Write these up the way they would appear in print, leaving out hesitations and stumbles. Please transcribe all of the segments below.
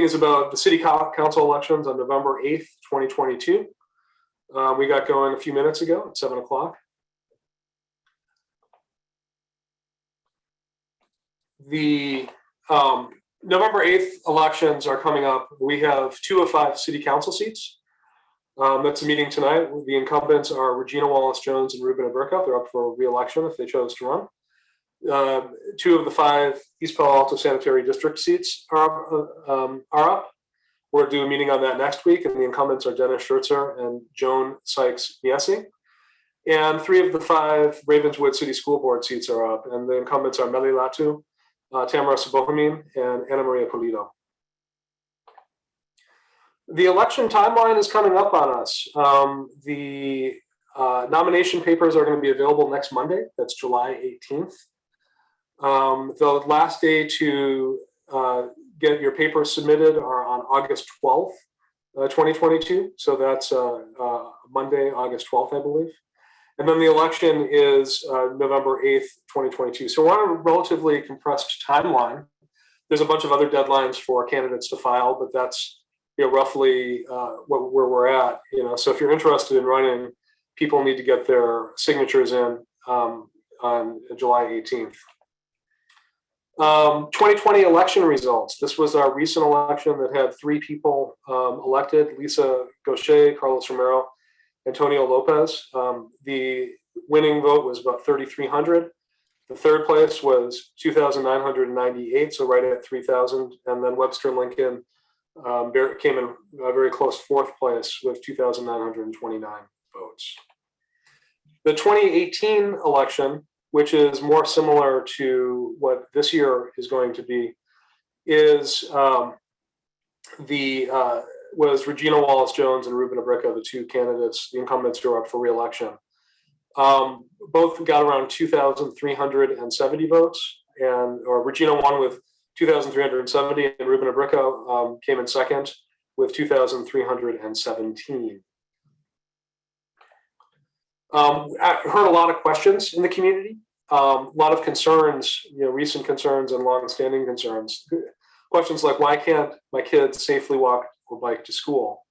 Is about the city council elections on November 8th, 2022. We got going a few minutes ago at 7 o'clock. The November 8th elections are coming up. We have 2 of 5 city council seats. That's a meeting tonight. The incumbents are Regina Wallace-Jones and Ruben Abrica. They're up for re-election if they chose to run. 2 of the 5 East Palo Alto sanitary district seats are up. We're doing a meeting on that next week, and the incumbents are Dennis Schertzer and Joan Sykes-Miesi. And 3 of the 5 Ravenswood City School Board seats are up, and the incumbents are Meli Latu, Tamara Sabohamin, and Ana Maria Pulido. The election timeline is coming up on us. The nomination papers are going to be available next Monday. That's July 18th. The last day to get your papers submitted are on August 12th, 2022. So that's Monday, August 12th, I believe. And then the election is November 8th, 2022. So we're on a relatively compressed timeline. There's a bunch of other deadlines for candidates to file, but that's roughly where we're at. So if you're interested in running, people need to get their signatures in on July 18th. 2020 election results. This was our recent election that had 3 people elected: Lisa Gaucher, Carlos Romero, Antonio Lopez. The winning vote was about 3,300. The third place was 2,998, so right at 3,000. And then Webster Lincoln came in a very close 4th place with 2,929 votes. The 2018 election, which is more similar to what this year is going to be, was Regina Wallace-Jones and Ruben Abrica, the 2 candidates, the incumbents who are up for re-election. Both got around 2,370 votes, or Regina won with 2,370, and Ruben Abrica came in second with 2,317. I heard a lot of questions in the community, a lot of concerns, recent concerns and long-standing concerns. Questions like, why can't my kids safely walk or bike to school?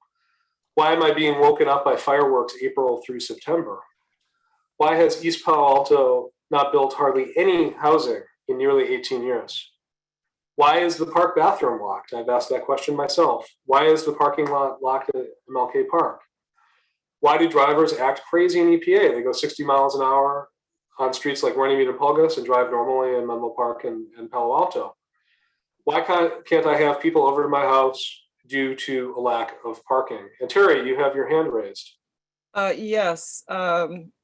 Why am I being woken up by fireworks April through September? Why has East Palo Alto not built hardly any housing in nearly 18 years? Why is the park bathroom locked? I've asked that question myself. Why is the parking lot locked at MLK Park? Why do drivers act crazy in EPA? They go 60 miles an hour on streets like Runnymede and Pulgas and drive normally in Menlo Park and Palo Alto. Why can't I have people over to my house due to a lack of parking? And Terri, you have your hand raised. Yes,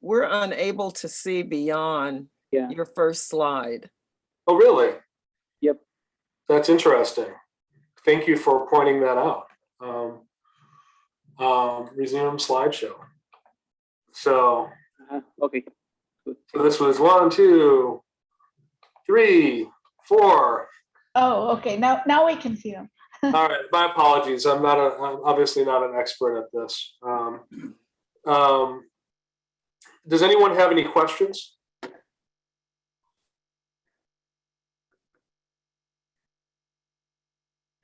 we're unable to see beyond your first slide. Oh, really? Yep. That's interesting. Thank you for pointing that out. Resume slideshow. So, okay. So this was 1, 2, 3, 4. Oh, okay. Now we can see them. All right. My apologies. I'm obviously not an expert at this. Does anyone have any questions?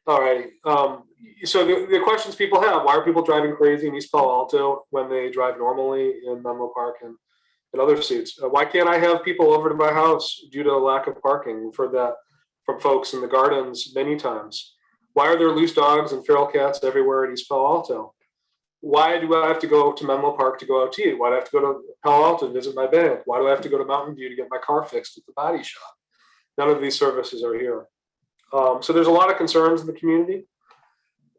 All righty. So the questions people have: why are people driving crazy in East Palo Alto when they drive normally in Menlo Park and other seats? Why can't I have people over to my house due to a lack of parking? We've heard that from folks in the gardens many times. Why are there loose dogs and feral cats everywhere in East Palo Alto? Why do I have to go to Menlo Park to go out to eat? Why do I have to go to Palo Alto to visit my bank? Why do I have to go to Mountain View to get my car fixed at the body shop? None of these services are here. So there's a lot of concerns in the community.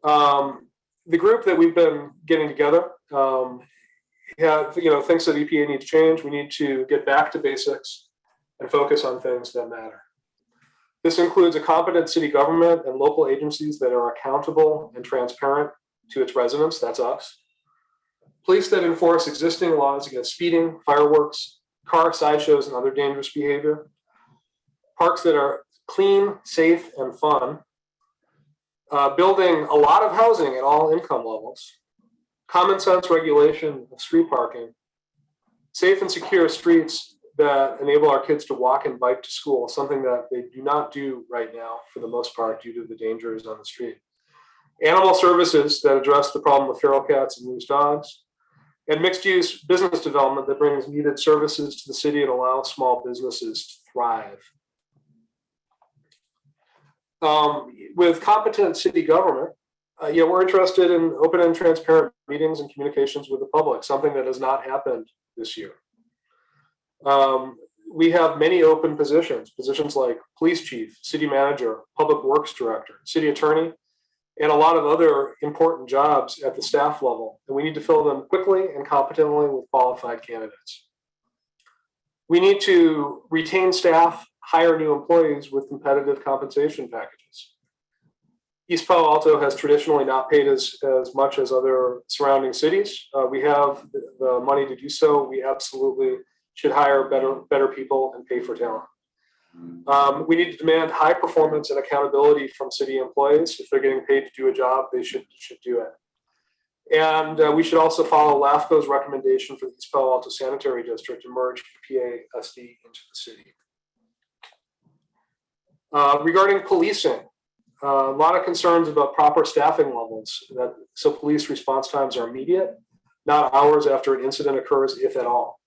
The group that we've been getting together thinks that EPA needs to change. We need to get back to basics and focus on things that matter. This includes a competent city government and local agencies that are accountable and transparent to its residents, that's us. Police that enforce existing laws against speeding, fireworks, car sideshows, and other dangerous behavior. Parks that are clean, safe, and fun. Building a lot of housing at all income levels. Common sense regulation of street parking. Safe and secure streets that enable our kids to walk and bike to school, something that they do not do right now for the most part due to the dangers on the street. animal services that address the problem of feral cats and loose dogs, and mixed-use business development that brings needed services to the city and allows small businesses to thrive. With competent city government, we're interested in open and transparent meetings and communications with the public, something that has not happened this year. We have many open positions like police chief, city manager, public works director, city attorney, and a lot of other important jobs at the staff level. And we need to fill them quickly and competently with qualified candidates. We need to retain staff, hire new employees with competitive compensation packages. East Palo Alto has traditionally not paid as much as other surrounding cities. We have the money to do so. We absolutely should hire better people and pay for talent. We need to demand high performance and accountability from city employees. If they're getting paid to do a job, they should do it. And we should also follow LAFCO's recommendation for the East Palo Alto Sanitary District to merge EPA SD into the city. Regarding policing, a lot of concerns about proper staffing levels, so police response times are immediate, not hours after an incident occurs, if at all.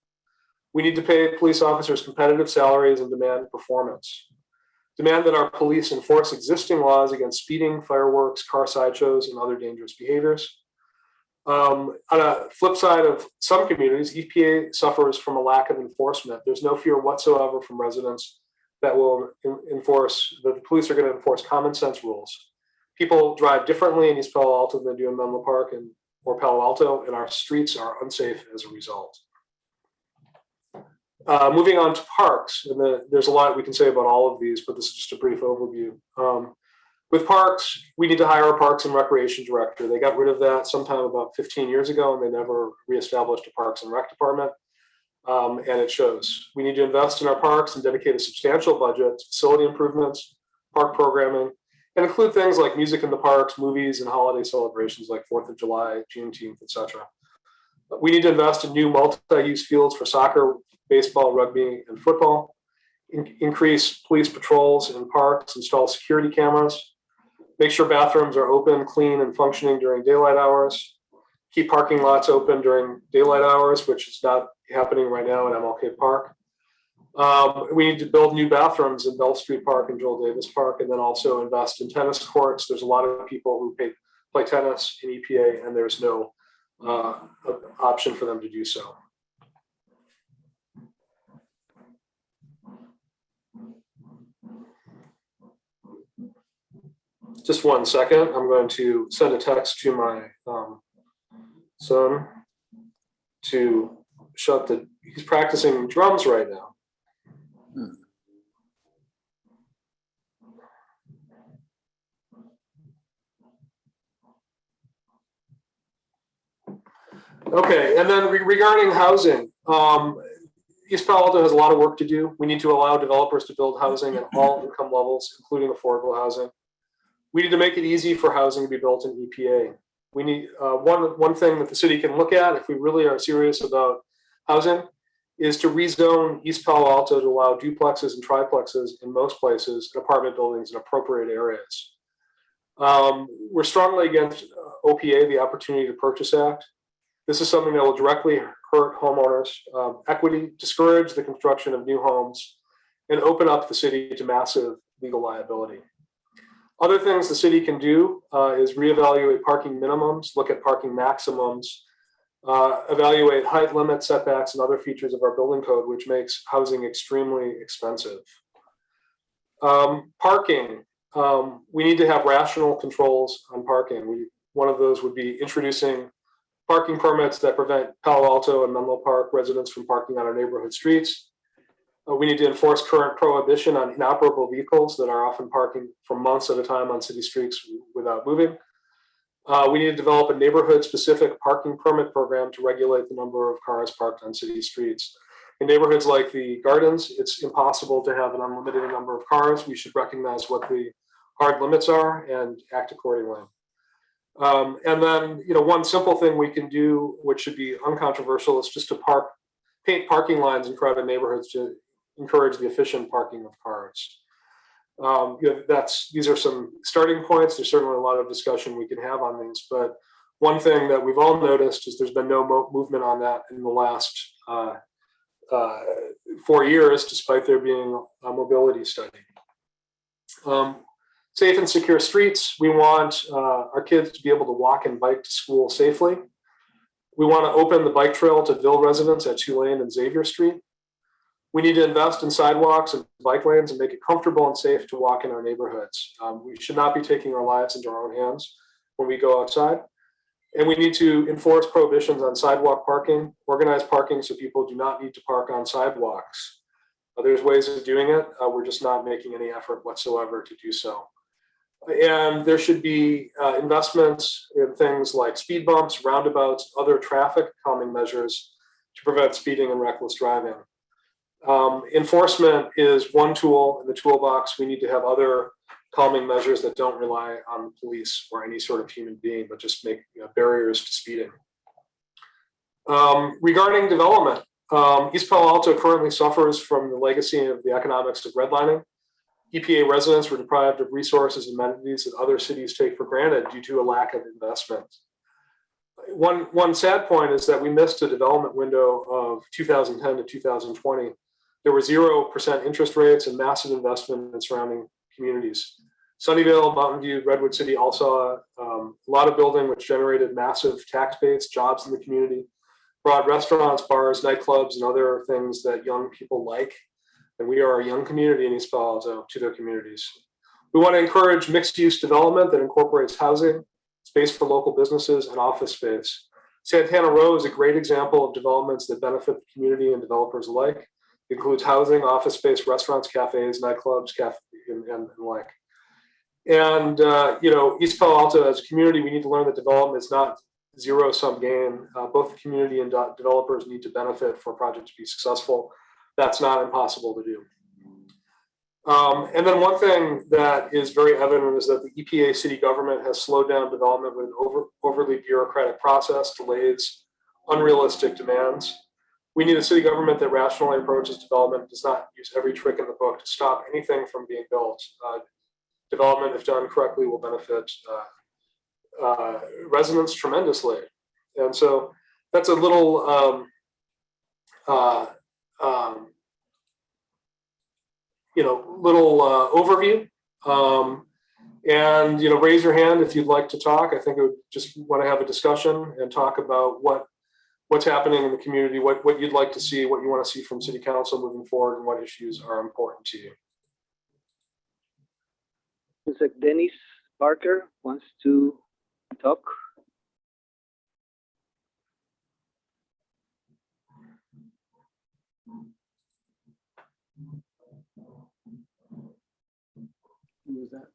We need to pay police officers competitive salaries and demand performance. Demand that our police enforce existing laws against speeding, fireworks, car sideshows, and other dangerous behaviors. On a flip side of some communities, EPA suffers from a lack of enforcement. There's no fear whatsoever from residents that will that the police are going to enforce common sense rules. People drive differently in East Palo Alto than they do in Menlo Park or Palo Alto, and our streets are unsafe as a result. Moving on to parks, and there's a lot we can say about all of these, but this is just a brief overview. With parks, we need to hire a parks and recreation director. They got rid of that sometime about 15 years ago, and they never reestablished a parks and rec department, and it shows. We need to invest in our parks and dedicate a substantial budget to facility improvements, park programming, and include things like music in the parks, movies, and holiday celebrations like 4th of July, Juneteenth, etc. We need to invest in new multi-use fields for soccer, baseball, rugby, and football, increase police patrols in parks, install security cameras, make sure bathrooms are open, clean, and functioning during daylight hours, keep parking lots open during daylight hours, which is not happening right now at MLK Park. We need to build new bathrooms in Bell Street Park and Joel Davis Park, and then also invest in tennis courts. There's a lot of people who play tennis in EPA, and there's no option for them to do so. Just 1 second. I'm going to send a text to my son to he's practicing drums right now. Okay, and then regarding housing, East Palo Alto has a lot of work to do. We need to allow developers to build housing at all income levels, including affordable housing. We need to make it easy for housing to be built in EPA. We need one thing that the city can look at if we really are serious about housing is to rezone East Palo Alto to allow duplexes and triplexes in most places, apartment buildings in appropriate areas. We're strongly against OPA, the Opportunity to Purchase Act. This is something that will directly hurt homeowners' equity, discourage the construction of new homes, and open up the city to massive legal liability. Other things the city can do is reevaluate parking minimums, look at parking maximums, evaluate height limits, setbacks, and other features of our building code, which makes housing extremely expensive. Parking, we need to have rational controls on parking. One of those would be introducing parking permits that prevent Palo Alto and Menlo Park residents from parking on our neighborhood streets. We need to enforce current prohibition on inoperable vehicles that are often parking for months at a time on city streets without moving. We need to develop a neighborhood-specific parking permit program to regulate the number of cars parked on city streets. In neighborhoods like the Gardens, it's impossible to have an unlimited number of cars. We should recognize what the hard limits are and act accordingly. And then, one simple thing we can do, which should be uncontroversial, is just to paint parking lines in crowded neighborhoods to encourage the efficient parking of cars. These are some starting points. There's certainly a lot of discussion we can have on these, but one thing that we've all noticed is there's been no movement on that in the last 4 years, despite there being a mobility study. Safe and secure streets. We want our kids to be able to walk and bike to school safely. We want to open the bike trail to Ville residents at Tulane and Xavier Street. We need to invest in sidewalks and bike lanes and make it comfortable and safe to walk in our neighborhoods. We should not be taking our lives into our own hands when we go outside. And we need to enforce prohibitions on sidewalk parking, organize parking so people do not need to park on sidewalks. There's ways of doing it. We're just not making any effort whatsoever to do so. And there should be investments in things like speed bumps, roundabouts, other traffic calming measures to prevent speeding and reckless driving. Enforcement is one tool in the toolbox. We need to have other calming measures that don't rely on the police or any sort of human being, but just make barriers to speeding. Regarding development, East Palo Alto currently suffers from the legacy of the economics of redlining. EPA residents were deprived of resources and amenities that other cities take for granted due to a lack of investment. One sad point is that we missed a development window of 2010 to 2020. There were 0% interest rates and massive investment in surrounding communities. Sunnyvale, Mountain View, Redwood City all saw a lot of building, which generated massive tax base, jobs in the community, brought restaurants, bars, nightclubs, and other things that young people like. And we are a young community in East Palo Alto to their communities. We want to encourage mixed-use development that incorporates housing, space for local businesses, and office space. Santana Row is a great example of developments that benefit the community and developers alike. It includes housing, office space, restaurants, cafes, nightclubs, and the like. And East Palo Alto as a community, we need to learn that development is not zero-sum game. Both the community and developers need to benefit for a project to be successful. That's not impossible to do. And then one thing that is very evident is that the EPA city government has slowed down development with an overly bureaucratic process, delays, unrealistic demands. We need a city government that rationally approaches development, does not use every trick in the book to stop anything from being built. Development, if done correctly, will benefit residents tremendously. And so that's a little overview. And raise your hand if you'd like to talk. I think I would just want to have a discussion and talk about what's happening in the community, what you'd like to see, what you want to see from City Council moving forward, and what issues are important to you. Looks like Dennis Parker wants to talk. Who was that?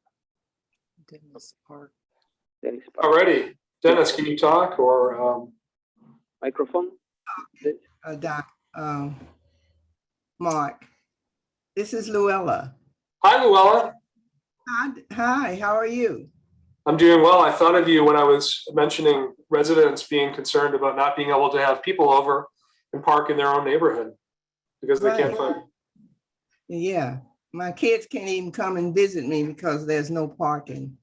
Dennis Park. Dennis Parker. Alrighty, Dennis, can you talk or Microphone? Doc, Mark, this is Luella. Hi, Luella. Hi, how are you? I'm doing well. I thought of you when I was mentioning residents being concerned about not being able to have people over and park in their own neighborhood because they can't find. Yeah, my kids can't even come and visit me because there's no parking.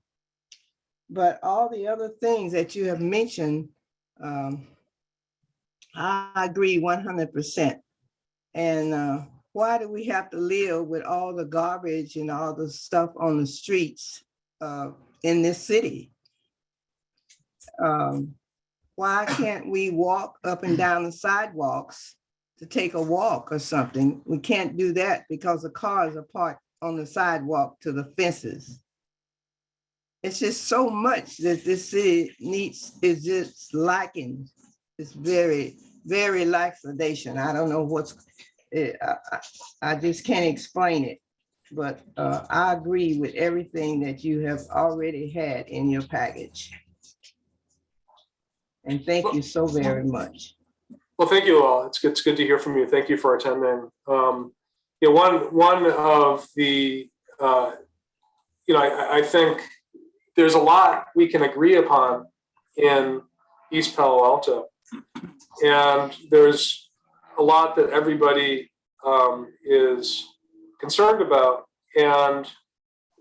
But all the other things that you have mentioned, I agree 100%. And why do we have to live with all the garbage and all the stuff on the streets in this city? Why can't we walk up and down the sidewalks to take a walk or something? We can't do that because the cars are parked on the sidewalk to the fences. It's just so much that this city is just lacking. It's very, very laxation. I don't know what's, I just can't explain it, but I agree with everything that you have already had in your package. And thank you so very much. Well, thank you all. It's good to hear from you. Thank you for attending. One of the, I think there's a lot we can agree upon in East Palo Alto. And there's a lot that everybody is concerned about. And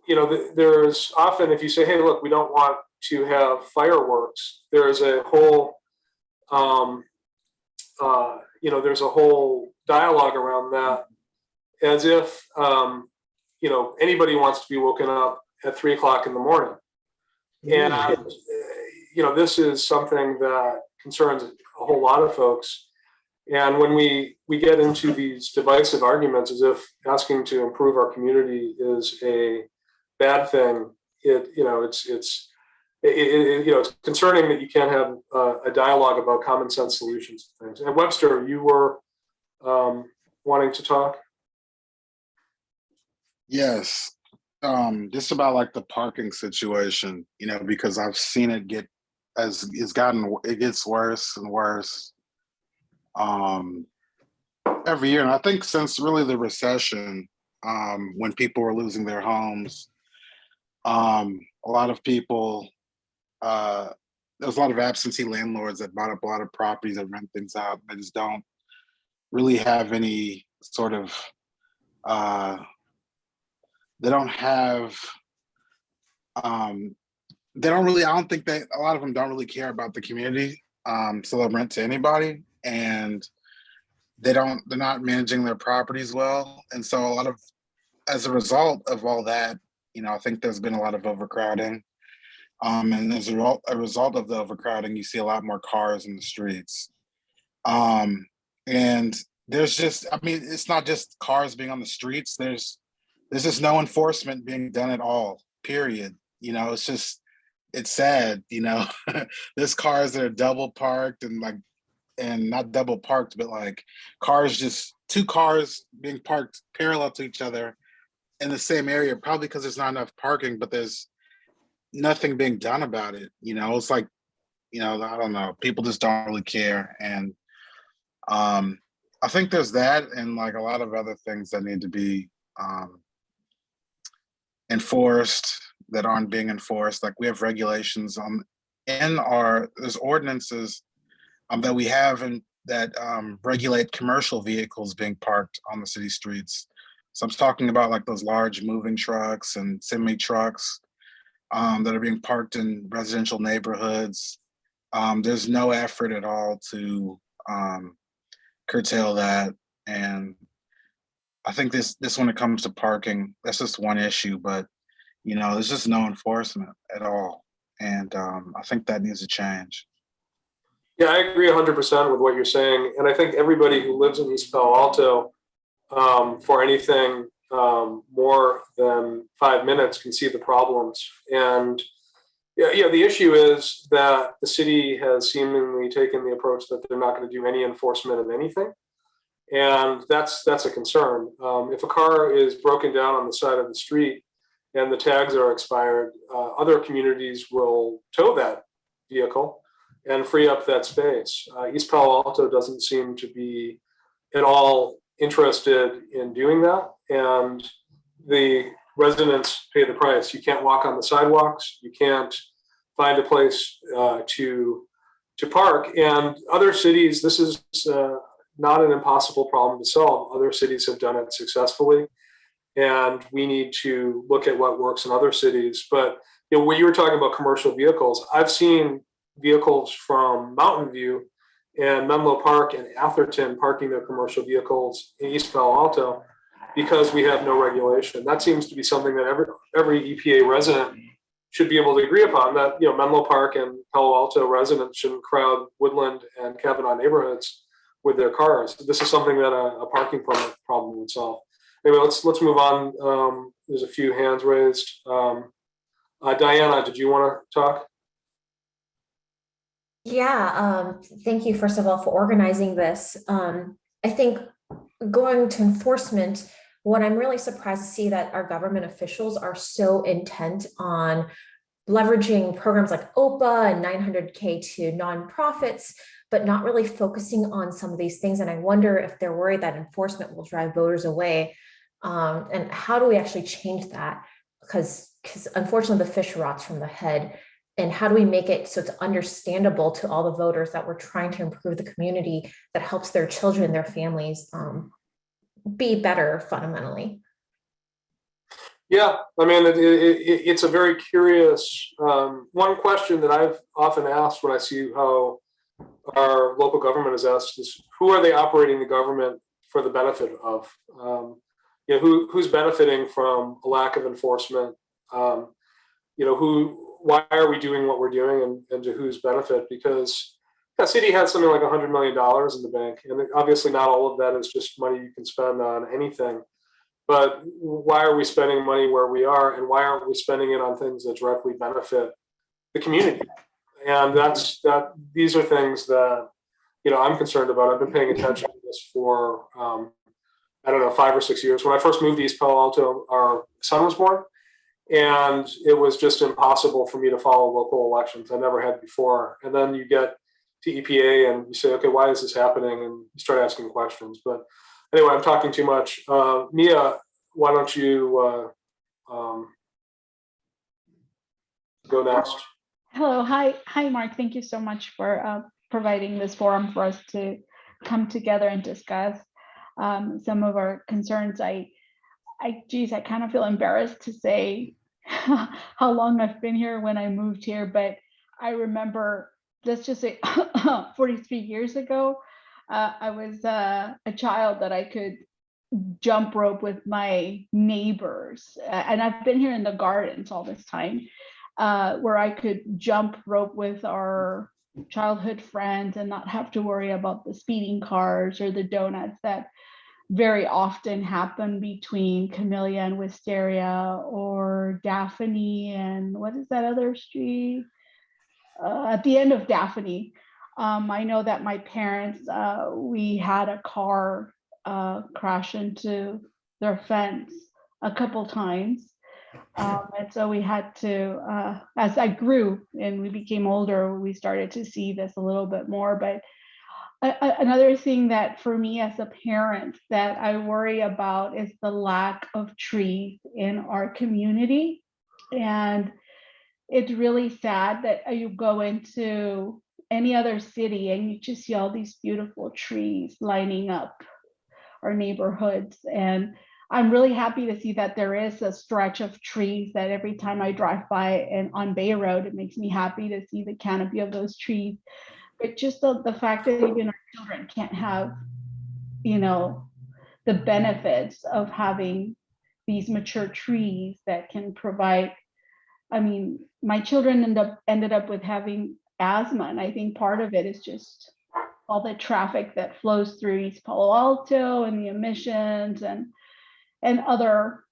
there's often, if you say, hey, look, we don't want to have fireworks, there's a whole, there's a whole dialogue around that, as if, anybody wants to be woken up at 3 o'clock in the morning. And, this is something that concerns a whole lot of folks. And when we get into these divisive arguments as if asking to improve our community is a bad thing, it's concerning that you can't have a dialogue about common sense solutions to things. And Webster, you were wanting to talk? Yes. Just about like the parking situation, because I've seen it it gets worse and worse every year. And I think since really the recession, when people were losing their homes, a lot of people, there's a lot of absentee landlords that bought up a lot of properties that rent things out. They just don't really have any sort of, they don't have, I don't think a lot of them don't really care about the community. So they'll rent to anybody, and they're not managing their properties well. And so as a result of all that, I think there's been a lot of overcrowding. And as a result of the overcrowding, you see a lot more cars in the streets. And there's just, it's not just cars being on the streets. There's just no enforcement being done at all, period. It's sad, there's cars that are double parked and not double parked, but like two cars being parked parallel to each other in the same area, probably because there's not enough parking, but there's nothing being done about it. It's like, I don't know, people just don't really care. And I think there's that and like a lot of other things that need to be enforced that aren't being enforced. Like we have regulations there's ordinances that we have that regulate commercial vehicles being parked on the city streets. So I'm talking about like those large moving trucks and semi trucks that are being parked in residential neighborhoods. There's no effort at all to curtail that. And I think this when it comes to parking, that's just one issue, but there's just no enforcement at all. And I think that needs to change. Yeah, I agree 100% with what you're saying. And I think everybody who lives in East Palo Alto, for anything more than 5 minutes, can see the problems. And the issue is that the city has seemingly taken the approach that they're not going to do any enforcement of anything. And that's a concern. If a car is broken down on the side of the street and the tags are expired, other communities will tow that vehicle and free up that space. East Palo Alto doesn't seem to be at all interested in doing that. And the residents pay the price. You can't walk on the sidewalks. You can't find a place to park. And other cities, this is not an impossible problem to solve. Other cities have done it successfully. And we need to look at what works in other cities. But when you were talking about commercial vehicles, I've seen vehicles from Mountain View and Menlo Park and Atherton parking their commercial vehicles in East Palo Alto because we have no regulation. That seems to be something that every EPA resident should be able to agree upon, that Menlo Park and Palo Alto residents shouldn't crowd Woodland and Kavanaugh neighborhoods with their cars. This is something that a parking permit problem would solve. Anyway, let's move on. There's a few hands raised. Diana, did you want to talk? Yeah, thank you, first of all, for organizing this. I think going to enforcement, what I'm really surprised to see that our government officials are so intent on leveraging programs like OPA and 900K to nonprofits, but not really focusing on some of these things. And I wonder if they're worried that enforcement will drive voters away. And how do we actually change that? Because unfortunately, the fish rots from the head. And how do we make it so it's understandable to all the voters that we're trying to improve the community that helps their children, their families be better fundamentally? Yeah, I mean, it's a very curious, one question that I've often asked when I see how our local government is asked is, who are they operating the government for the benefit of? Who's benefiting from a lack of enforcement? Why are we doing what we're doing, and to whose benefit? Because the city has something like $100 million in the bank, and obviously not all of that is just money you can spend on anything. But why are we spending money where we are, and why aren't we spending it on things that directly benefit the community? And these are things that I'm concerned about. I've been paying attention to this for I don't know, 5 or 6 years. When I first moved to East Palo Alto, our son was born, and it was just impossible for me to follow local elections. I never had before. And then you get to EPA and you say, okay, why is this happening? And you start asking questions. But anyway, I'm talking too much. Mia, why don't you go next? Hello, hi, Mark. Thank you so much for providing this forum for us to come together and discuss some of our concerns. I kind of feel embarrassed to say how long I've been here when I moved here, but I remember, let's just say 43 years ago, I was a child that I could jump rope with my neighbors. And I've been here in the gardens all this time, where I could jump rope with our childhood friends and not have to worry about the speeding cars or the donuts that very often happen between Camellia and Wisteria, or Daphne and what is that other street? At the end of Daphne. I know that my parents, we had a car crash into their fence a couple times. And so we had to, as I grew and we became older, we started to see this a little bit more. But another thing that for me as a parent that I worry about is the lack of trees in our community. And it's really sad that you go into any other city and you just see all these beautiful trees lining up our neighborhoods. And I'm really happy to see that there is a stretch of trees that every time I drive by and on Bay Road, it makes me happy to see the canopy of those trees. But just the fact that even our children can't have, the benefits of having these mature trees that can provide. I mean, my children ended up with having asthma, and I think part of it is just all the traffic that flows through East Palo Alto and the emissions and other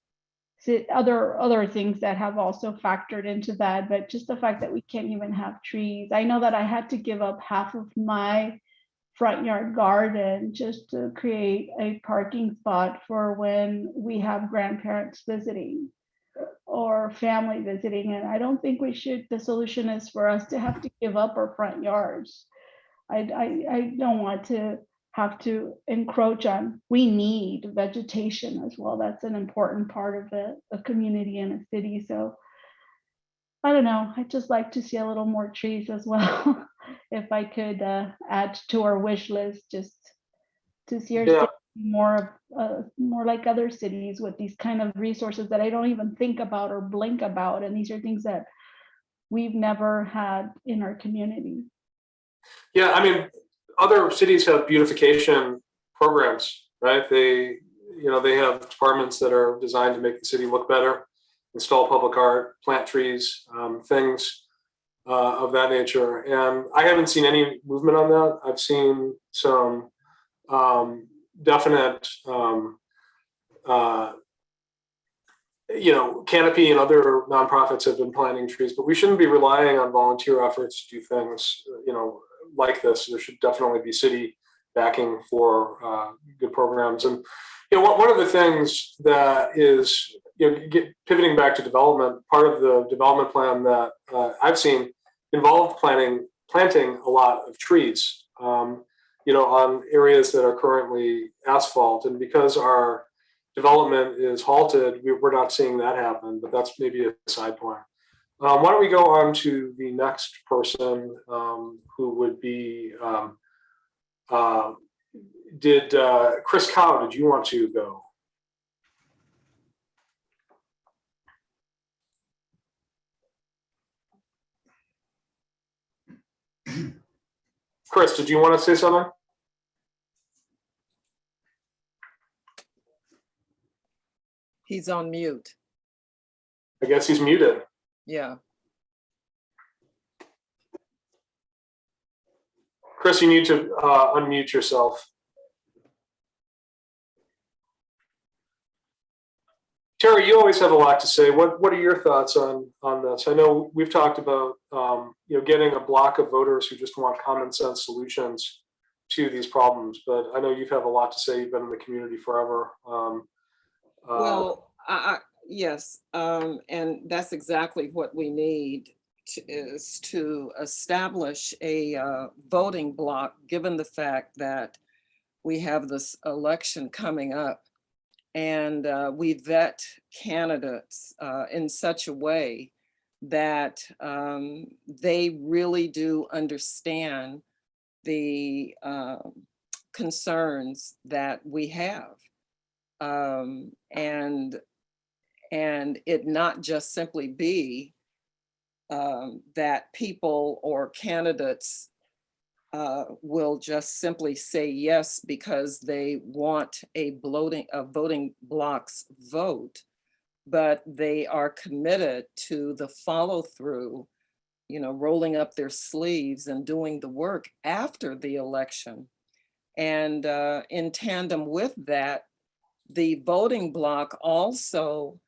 things that have also factored into that. But just the fact that we can't even have trees. I know that I had to give up half of my front yard garden just to create a parking spot for when we have grandparents visiting or family visiting. And I don't think the solution is for us to have to give up our front yards. I don't want to have to encroach on. We need vegetation as well. That's an important part of a community and a city. So I don't know. I'd just like to see a little more trees as well. If I could add to our wish list, just to see our city more like other cities with these kind of resources that I don't even think about or blink about. And these are things that we've never had in our community. Yeah, I mean, other cities have beautification programs, right? They have departments that are designed to make the city look better, install public art, plant trees, things of that nature. And I haven't seen any movement on that. I've seen some definite, Canopy and other nonprofits have been planting trees, but we shouldn't be relying on volunteer efforts to do things, like this. There should definitely be city backing for good programs. And one of the things that is, pivoting back to development, part of the development plan that I've seen involved planting a lot of trees, on areas that are currently asphalt. And because our development is halted, we're not seeing that happen, but that's maybe a side point. Why don't we go on to the next person, who would be, Chris Cow, did you want to go? Chris, did you want to say something? He's on mute. I guess he's muted. Yeah. Chris, you need to unmute yourself. Terri, you always have a lot to say. What are your thoughts on this? I know we've talked about getting a block of voters who just want common sense solutions to these problems, but I know you have a lot to say. You've been in the community forever. Well, yes, and that's exactly what we need is to establish a voting block, given the fact that we have this election coming up, and we vet candidates in such a way that they really do understand the concerns that we have. And it not just simply be that people or candidates will just simply say yes because they want a voting bloc's vote, but they are committed to the follow through, rolling up their sleeves and doing the work after the election. And in tandem with that, the voting block also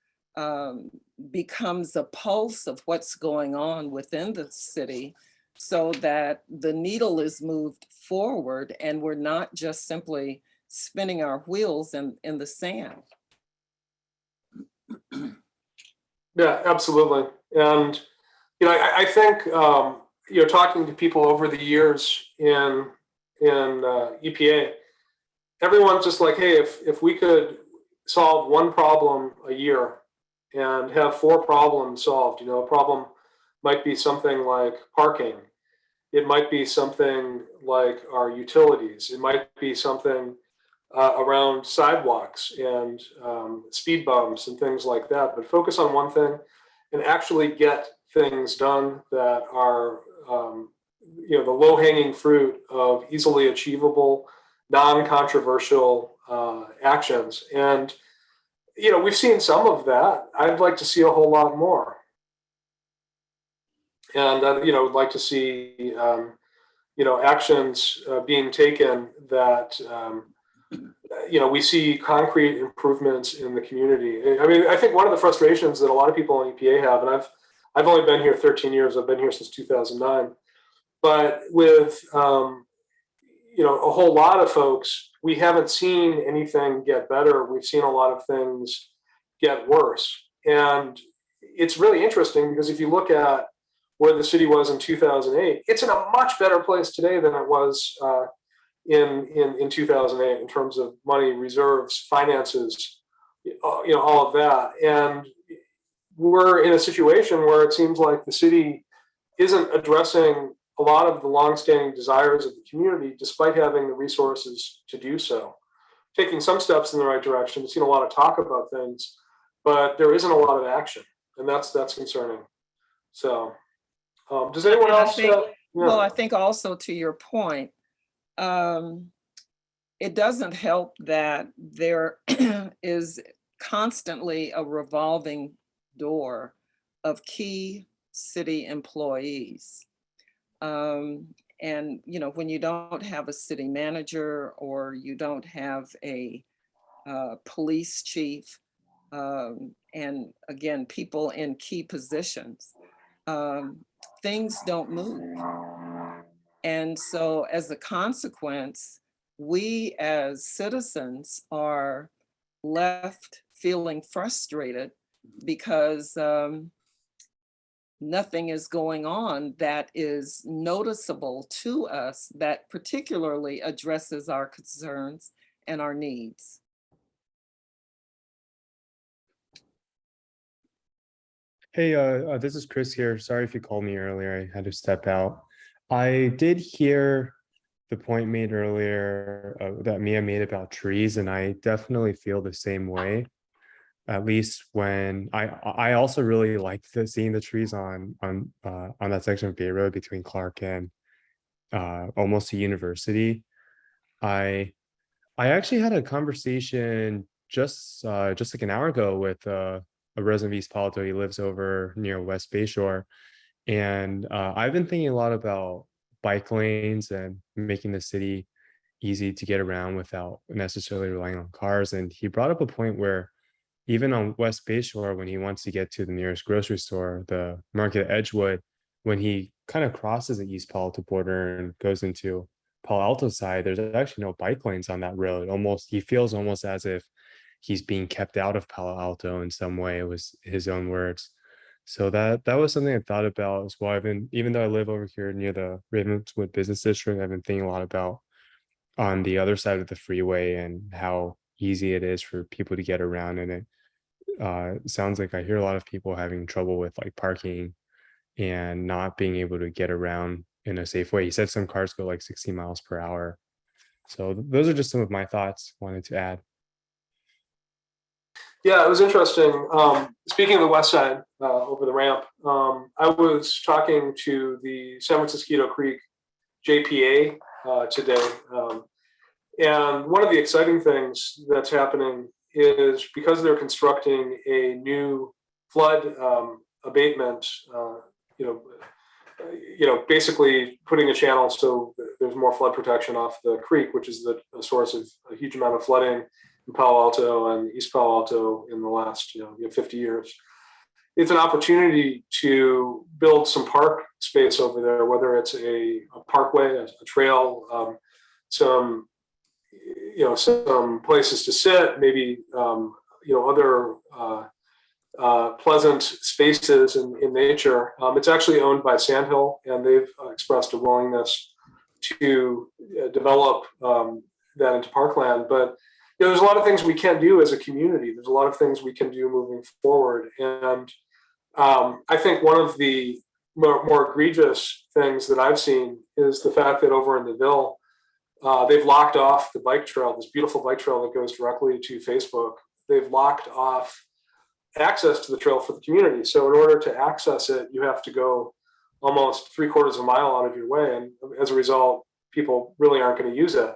becomes a pulse of what's going on within the city, so that the needle is moved forward and we're not just simply spinning our wheels in the sand. Yeah, absolutely. And I think talking to people over the years in EPA, everyone's just like, hey, if we could solve one problem a year and have 4 problems solved, a problem might be something like parking. It might be something like our utilities. It might be something around sidewalks and speed bumps and things like that. But focus on one thing and actually get things done that are, the low-hanging fruit of easily achievable, non-controversial actions. And, we've seen some of that. I'd like to see a whole lot more. And, would like to see, actions being taken that, we see concrete improvements in the community. I mean, I think one of the frustrations that a lot of people in EPA have, and I've only been here 13 years, I've been here since 2009, but with, a whole lot of folks, we haven't seen anything get better. We've seen a lot of things get worse. And it's really interesting because if you look at where the city was in 2008, it's in a much better place today than it was in 2008 in terms of money, reserves, finances, all of that. And we're in a situation where it seems like the city isn't addressing a lot of the longstanding desires of the community, despite having the resources to do so. Taking some steps in the right direction. We've seen a lot of talk about things, but there isn't a lot of action, and that's concerning. So, does anyone else? Well, I think also to your point, it doesn't help that there is constantly a revolving door of key city employees. And, when you don't have a city manager or you don't have a police chief, and again, people in key positions, things don't move. And so as a consequence, we as citizens are left feeling frustrated because nothing is going on that is noticeable to us that particularly addresses our concerns and our needs. Hey, this is Chris here. Sorry if you called me earlier. I had to step out. I did hear the point made earlier that Mia made about trees, and I definitely feel the same way. At least when I also really liked seeing the trees on that section of Bay Road between Clark and almost a university. I actually had a conversation just like an hour ago with a resident of East Palo Alto. He lives over near West Bayshore, and I've been thinking a lot about bike lanes and making the city easy to get around without necessarily relying on cars. And he brought up a point where even on West Bayshore, when he wants to get to the nearest grocery store, the Market at Edgewood, when he kind of crosses the East Palo Alto border and goes into Palo Alto side, there's actually no bike lanes on that road. Almost, he feels almost as if he's being kept out of Palo Alto in some way. It was his own words. So that was something I thought about as well. I've been, even though I live over here near the Ravenswood Business District, I've been thinking a lot about on the other side of the freeway and how easy it is for people to get around. And it sounds like I hear a lot of people having trouble with like parking and not being able to get around in a safe way. He said some cars go like 60 miles per hour. So those are just some of my thoughts wanted to add. Yeah, it was interesting. Speaking of the west side, over the ramp, I was talking to the San Francisco Creek JPA today. And one of the exciting things that's happening is because they're constructing a new flood abatement, basically putting a channel so there's more flood protection off the creek, which is the source of a huge amount of flooding in Palo Alto and East Palo Alto in the last 50 years. It's an opportunity to build some park space over there, whether it's a parkway, a trail, some places to sit, maybe other pleasant spaces in nature. It's actually owned by Sandhill, and they've expressed a willingness to develop that into parkland. But there's a lot of things we can do as a community. There's a lot of things we can do moving forward. And I think one of the more egregious things that I've seen is the fact that over in the Ville, they've locked off the bike trail, this beautiful bike trail that goes directly to Facebook. They've locked off access to the trail for the community. So in order to access it, you have to go almost 3/4 of a mile out of your way. And as a result, people really aren't going to use it.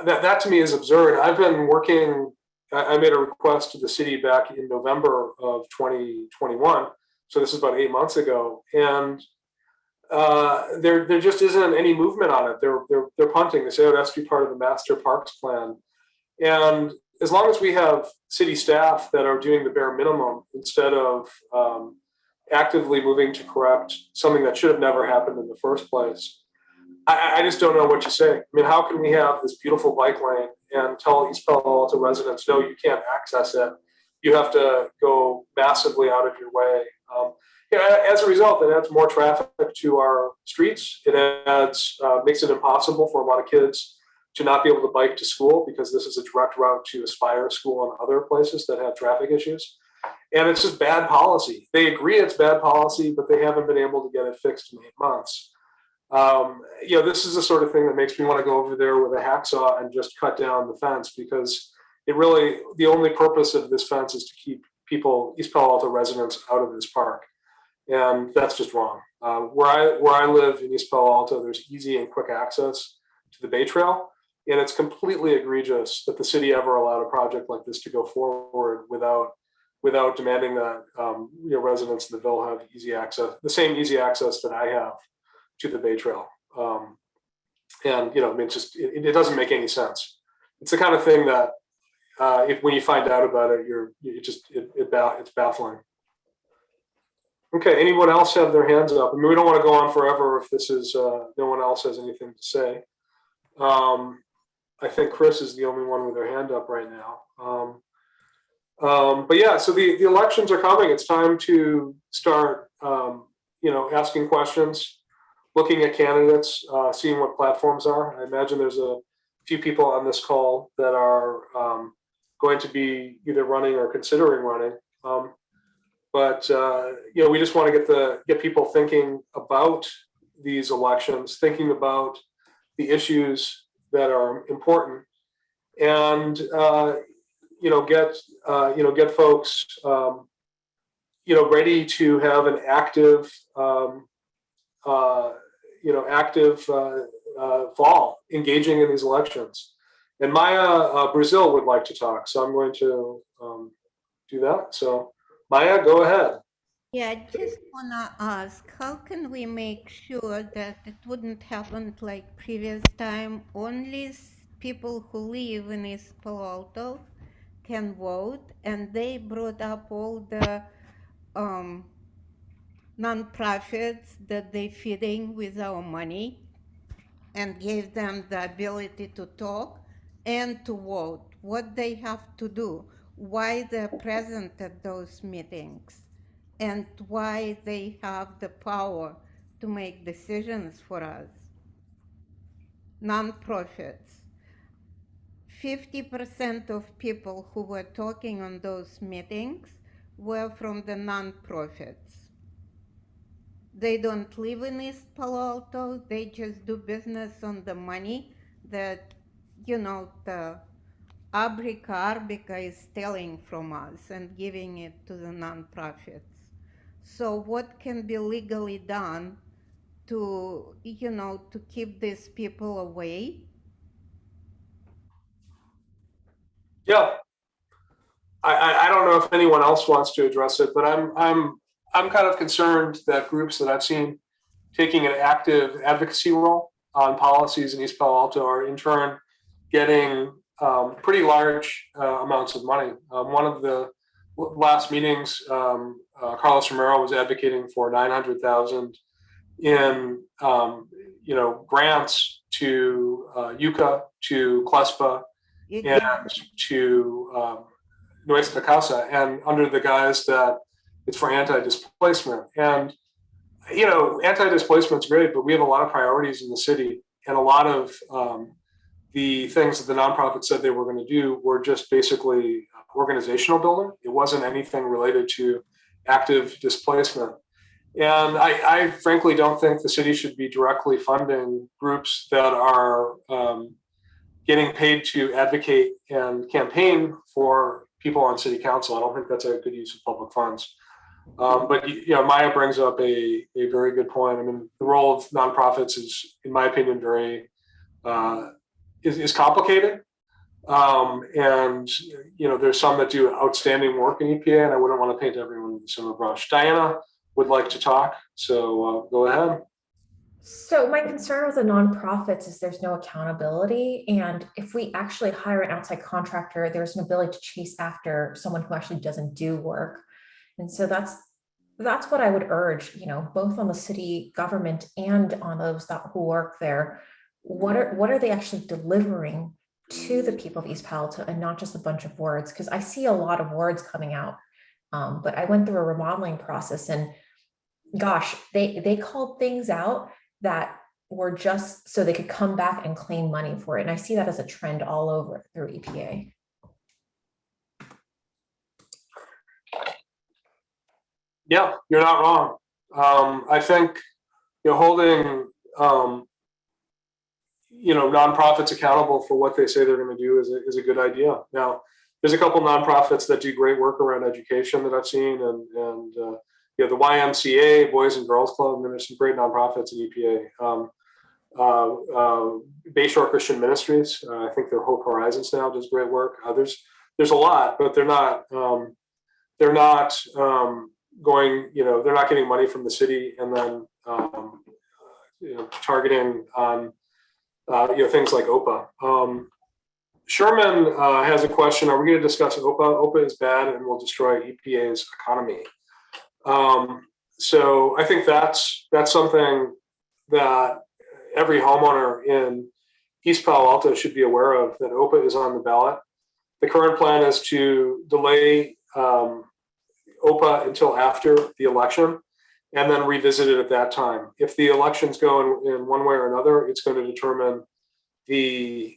That to me is absurd. I've been working, I made a request to the city back in November of 2021. So this is about 8 months ago. And there just isn't any movement on it. They're punting. They say, it has to be part of the master parks plan. And as long as we have city staff that are doing the bare minimum instead of actively moving to correct something that should have never happened in the first place, I just don't know what to say. I mean, how can we have this beautiful bike lane and tell East Palo Alto residents, no, you can't access it. You have to go massively out of your way. As a result, it adds more traffic to our streets. It makes it impossible for a lot of kids to not be able to bike to school because this is a direct route to Aspire School and other places that have traffic issues. And it's just bad policy. They agree it's bad policy, but they haven't been able to get it fixed in 8 months. This is the sort of thing that makes me want to go over there with a hacksaw and just cut down the fence, because the only purpose of this fence is to keep people, East Palo Alto residents, out of this park. And that's just wrong. Where I live in East Palo Alto, there's easy and quick access to the Bay Trail. And it's completely egregious that the city ever allowed a project like this to go forward without demanding that residents in the Ville have easy access, the same easy access that I have to the Bay Trail. It doesn't make any sense. It's the kind of thing that when you find out about it, it's baffling. Okay, anyone else have their hands up? I mean, we don't want to go on forever if this is no one else has anything to say. I think Chris is the only one with their hand up right now. But yeah, so the elections are coming. It's time to start, asking questions, looking at candidates, seeing what platforms are. I imagine there's a few people on this call that are going to be either running or considering running. We just want to get people thinking about these elections, thinking about the issues that are important, and get folks ready to have an active active fall, engaging in these elections. And Maya Brusil would like to talk, so I'm going to do that. So Maya, go ahead. Yeah, I just wanna ask, how can we make sure that it wouldn't happen like previous time? Only people who live in East Palo Alto can vote, and they brought up all the nonprofits that they feeding with our money and gave them the ability to talk and to vote, what they have to do, why they're present at those meetings, and why they have the power to make decisions for us. Nonprofits. 50% of people who were talking on those meetings were from the nonprofits. They don't live in East Palo Alto. They just do business on the money that, the Arbica is stealing from us and giving it to the nonprofits. So what can be legally done to, to keep these people away? Yeah, I don't know if anyone else wants to address it, but I'm kind of concerned that groups that I've seen taking an active advocacy role on policies in East Palo Alto are in turn getting pretty large amounts of money. One of the last meetings, Carlos Romero was advocating for $900,000 in grants to UCA, to CLESPA, and to Nuestra Casa, and under the guise that it's for anti-displacement. And anti-displacement's great, but we have a lot of priorities in the city, and a lot of the things that the nonprofit said they were going to do were just basically organizational building. It wasn't anything related to active displacement. And I frankly don't think the city should be directly funding groups that are getting paid to advocate and campaign for people on city council. I don't think that's a good use of public funds. But Maya brings up a very good point. I mean, the role of nonprofits is, in my opinion, very is complicated. And there's some that do outstanding work in EPA, and I wouldn't want to paint everyone with a similar brush. Diana would like to talk, so go ahead. So my concern with the nonprofits is there's no accountability. And if we actually hire an outside contractor, there's an ability to chase after someone who actually doesn't do work. And so that's what I would urge, both on the city government and on those who work there. What are they actually delivering to the people of East Palo Alto, and not just a bunch of words? Because I see a lot of words coming out. But I went through a remodeling process, and gosh, they called things out that were just so they could come back and claim money for it. And I see that as a trend all over through EPA. Yeah, you're not wrong. I think holding nonprofits accountable for what they say they're going to do is a good idea. Now, there's a couple nonprofits that do great work around education that I've seen, and the YMCA, Boys and Girls Club. I mean, there's some great nonprofits in EPA. Bayshore Christian Ministries, I think their Hope Horizons now does great work. There's a lot, but they're not going. They're not getting money from the city and then targeting on things like OPA. Sherman has a question. Are we going to discuss OPA? OPA is bad and will destroy EPA's economy. So I think that's something that every homeowner in East Palo Alto should be aware of, that OPA is on the ballot. The current plan is to delay OPA until after the election and then revisit it at that time. If the elections go in one way or another, it's going to determine the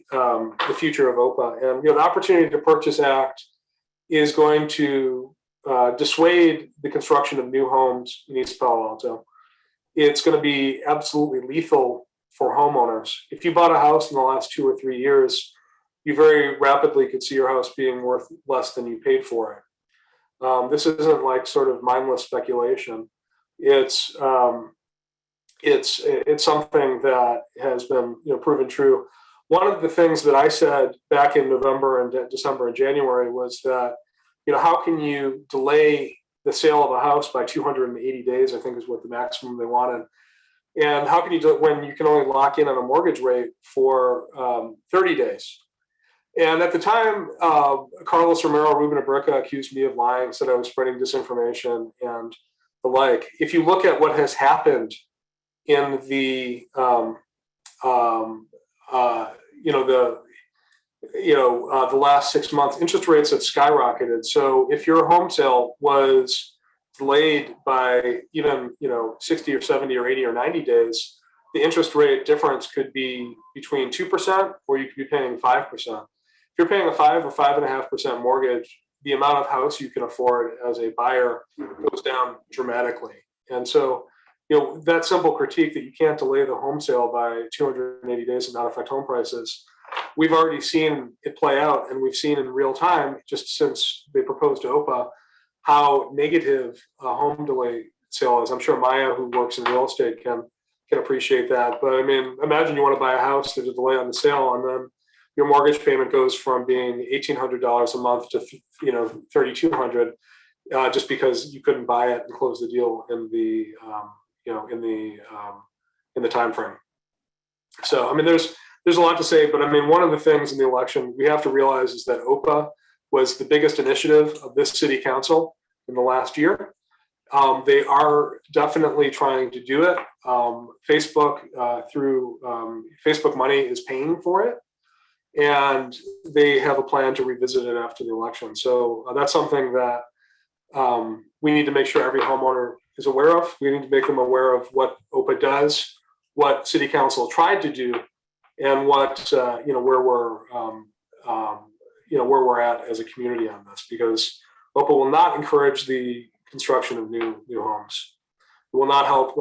future of OPA. And the Opportunity to Purchase Act is going to dissuade the construction of new homes in East Palo Alto. It's going to be absolutely lethal for homeowners. If you bought a house in the last 2 or 3 years, you very rapidly could see your house being worth less than you paid for it. This isn't like sort of mindless speculation. It's it's something that has been proven true. One of the things that I said back in November and December and January was that how can you delay the sale of a house by 280 days? I think is what the maximum they wanted. And how can you do it when you can only lock in on a mortgage rate for 30 days? And at the time, Carlos Romero Rubin Abrica accused me of lying, said I was spreading disinformation and the like. If you look at what has happened in the the last 6 months, interest rates have skyrocketed. So if your home sale was delayed by even 60 or 70 or 80 or 90 days, the interest rate difference could be between 2% or you could be paying 5%. If you're paying a 5 or 5.5% mortgage, the amount of house you can afford as a buyer goes down dramatically. And so, that simple critique that you can't delay the home sale by 280 days and not affect home prices, we've already seen it play out, and we've seen in real time, just since they proposed to OPA, how negative a home delay sale is. I'm sure Maya, who works in real estate, can appreciate that. But I mean, imagine you want to buy a house, there's a delay on the sale, and then your mortgage payment goes from being $1,800 a month to $3,200 just because you couldn't buy it and close the deal in the in the time frame. So I mean, there's a lot to say, but I mean, one of the things in the election we have to realize is that OPA was the biggest initiative of this city council in the last year. They are definitely trying to do it. Facebook through Facebook money is paying for it, and they have a plan to revisit it after the election. So that's something that we need to make sure every homeowner is aware of. We need to make them aware of what OPA does, what City Council tried to do, and what where we're at as a community on this. Because OPA will not encourage the construction of new homes. It will not help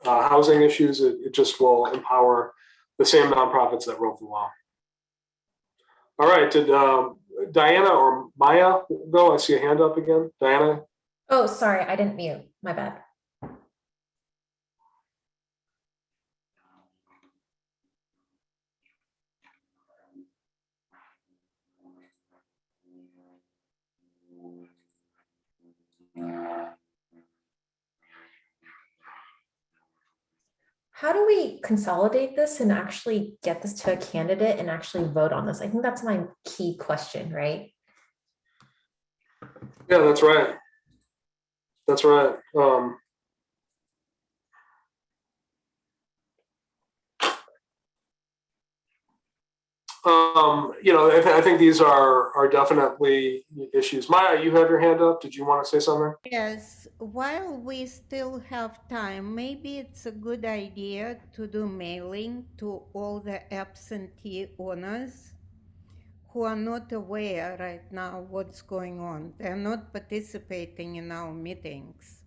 housing issues. It just will empower the same nonprofits that wrote the law. All right, did Diana or Maya go? I see a hand up again. Diana? Oh, sorry, I didn't mute. My bad. How do we consolidate this and actually get this to a candidate and actually vote on this? I think that's my key question, right? Yeah, that's right. That's right. I think these are definitely issues. Maya, you have your hand up. Did you want to say something? Yes, while we still have time, maybe it's a good idea to do mailing to all the absentee owners who are not aware right now what's going on. They're not participating in our meetings.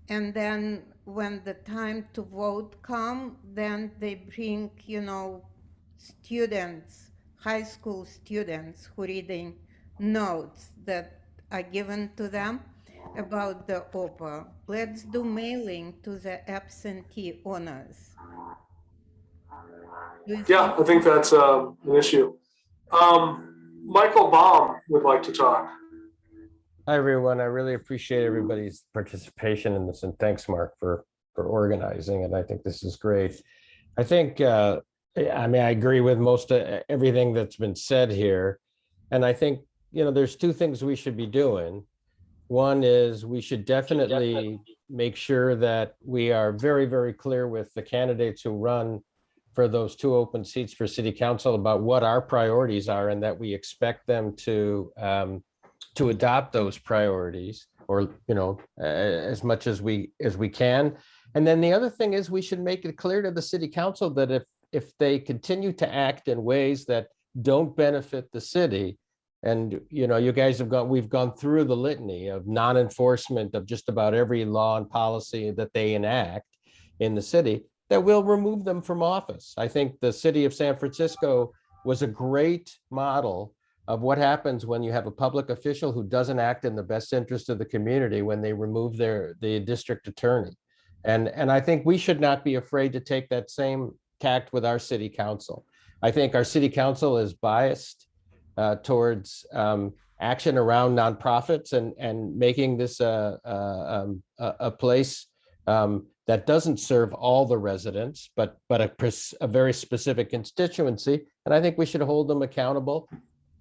And then when the time to vote come, then they bring, students, high school students who reading notes that are given to them about the OPA. Let's do mailing to the absentee owners. Yeah, I think that's an issue. Michael Baum would like to talk. Hi, everyone. I really appreciate everybody's participation in this, and thanks, Mark, for organizing. And I think this is great. I think, I agree with most of everything that's been said here. And I think, there's two things we should be doing. One is we should definitely make sure that we are very, very clear with the candidates who run for those two open seats for city council about what our priorities are, and that we expect them to adopt those priorities, or as much as we can. And then the other thing is we should make it clear to the city council that if they continue to act in ways that don't benefit the city, and you guys we've gone through the litany of non-enforcement of just about every law and policy that they enact in the city, that we'll remove them from office. I think the city of San Francisco was a great model of what happens when you have a public official who doesn't act in the best interest of the community when they remove the district attorney. And I think we should not be afraid to take that same tact with our city council. I think our city council is biased towards action around nonprofits and making this a place that doesn't serve all the residents, but a very specific constituency. And I think we should hold them accountable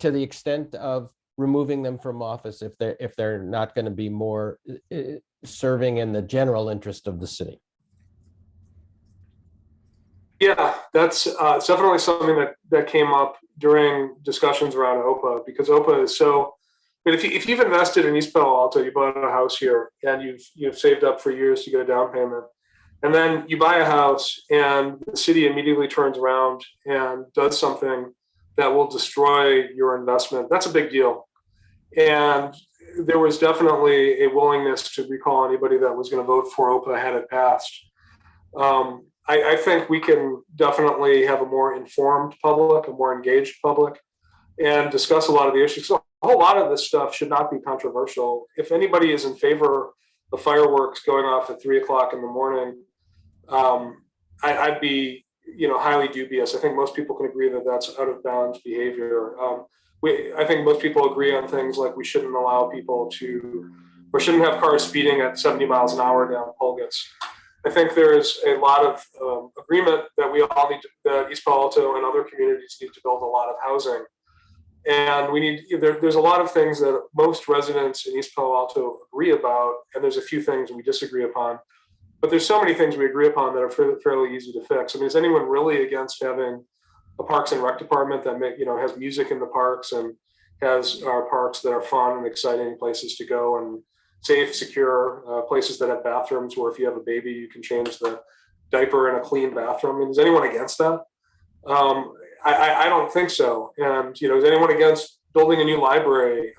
to the extent of removing them from office if they're not going to be more serving in the general interest of the city. Yeah, that's definitely something that came up during discussions around OPA, because OPA is so. I mean, if you've invested in East Palo Alto, you bought a house here, and you've saved up for years to get a down payment, and then you buy a house, and the city immediately turns around and does something that will destroy your investment. That's a big deal, and there was definitely a willingness to recall anybody that was going to vote for OPA had it passed. I think we can definitely have a more informed public, a more engaged public, and discuss a lot of the issues. So a whole lot of this stuff should not be controversial. If anybody is in favor of fireworks going off at 3 o'clock in the morning, I'd be, highly dubious. I think most people can agree that that's out of bounds behavior. I think most people agree on things like we shouldn't allow people to, or shouldn't have cars speeding at 70 miles an hour down Pulgats. I think there's a lot of agreement that we all need to, that East Palo Alto and other communities need to build a lot of housing. And there's a lot of things that most residents in East Palo Alto agree about, and there's a few things we disagree upon. But there's so many things we agree upon that are fairly easy to fix. I mean, is anyone really against having a Parks and Rec department that has music in the parks and has our parks that are fun and exciting places to go and safe, secure places that have bathrooms where if you have a baby, you can change the diaper in a clean bathroom? I mean, is anyone against that? I don't think so. And, is anyone against building a new library?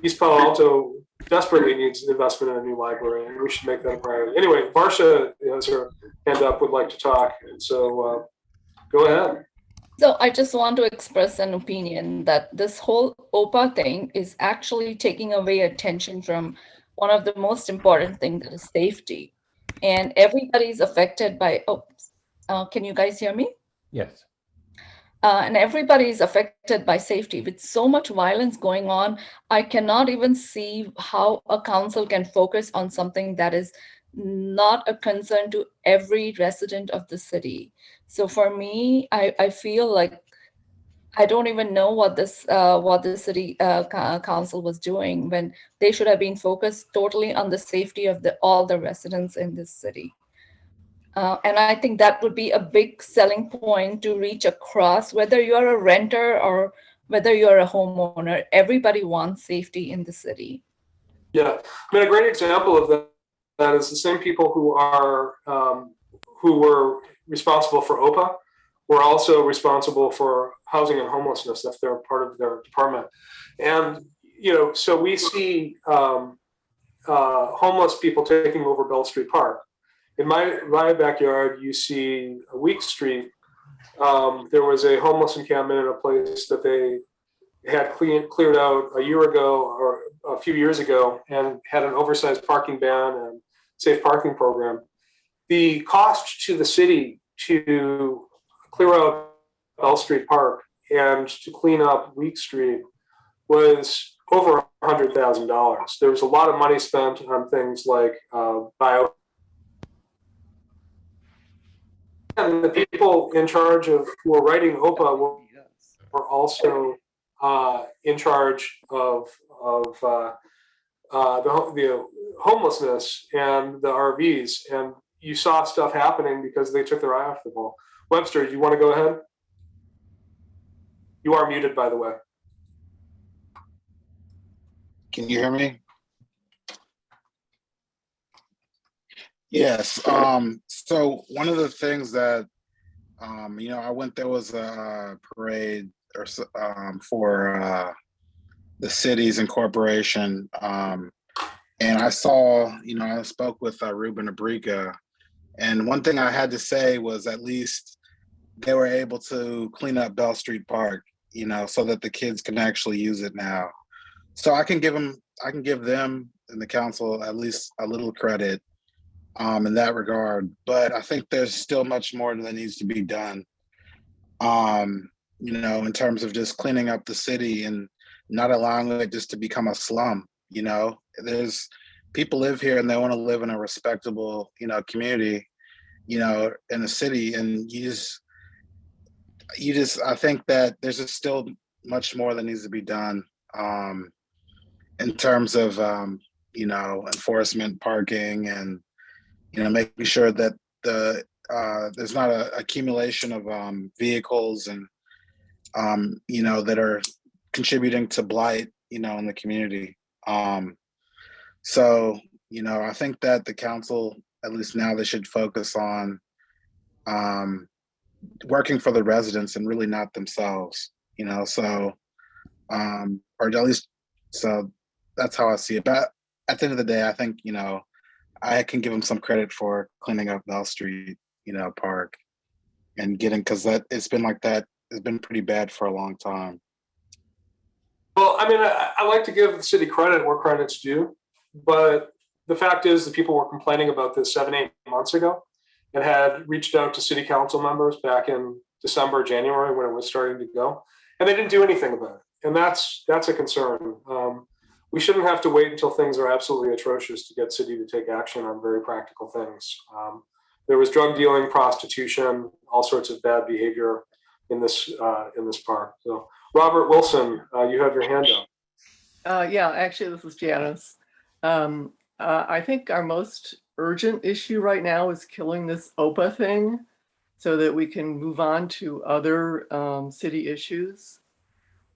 East Palo Alto desperately needs investment in a new library, and we should make that a priority. Anyway, Varsha has her hand up, would like to talk. And so go ahead. So I just want to express an opinion that this whole OPA thing is actually taking away attention from one of the most important things, that is safety. And everybody's affected by, can you guys hear me? Yes. And everybody is affected by safety. With so much violence going on, I cannot even see how a council can focus on something that is not a concern to every resident of the city. So for me, I feel like I don't even know what the city council was doing when they should have been focused totally on the safety of all the residents in this city. And I think that would be a big selling point to reach across, whether you're a renter or whether you're a homeowner. Everybody wants safety in the city. Yeah, I mean, a great example of that is the same people who were responsible for OPA were also responsible for housing and homelessness if they're part of their department. And, so we see homeless people taking over Bell Street Park. In my backyard, you see Week Street. There was a homeless encampment in a place that they had cleared out a year ago or a few years ago and had an oversized parking ban and safe parking program. The cost to the city to clear out Bell Street Park and to clean up Week Street was over $100,000. There was a lot of money spent on things like bio. And the people in charge of who were writing OPA were also in charge of the homelessness and the RVs. And you saw stuff happening because they took their eye off the ball. Webster, do you want to go ahead? You are muted, by the way. Can you hear me? Yes. So one of the things that, I went, there was a parade for the city's incorporation. And I saw, I spoke with Ruben Abriga, and one thing I had to say was at least they were able to clean up Bell Street Park, so that the kids can actually use it now. So I can give them and the council at least a little credit in that regard. But I think there's still much more that needs to be done. In terms of just cleaning up the city and not allowing it just to become a slum. There's people live here and they want to live in a respectable, community, in the city. And I think that there's just still much more that needs to be done in terms of, enforcement, parking, and, making sure that there's not an accumulation of vehicles and, that are contributing to blight, in the community. So, I think that the council, at least now, they should focus on working for the residents and really not themselves, so, or at least, so that's how I see it. But at the end of the day, I think, I can give them some credit for cleaning up Bell Street, Park, and because it's been like that. It's been pretty bad for a long time. Well, I mean, I like to give the city credit where credit's due, but the fact is that people were complaining about this 7-8 months ago and had reached out to city council members back in December, January, when it was starting to go, and they didn't do anything about it. And that's a concern. We shouldn't have to wait until things are absolutely atrocious to get city to take action on very practical things. There was drug dealing, prostitution, all sorts of bad behavior in this park. So, Robert Wilson, you have your hand up. Yeah, actually, this is Janice. I think our most urgent issue right now is killing this OPA thing so that we can move on to other city issues.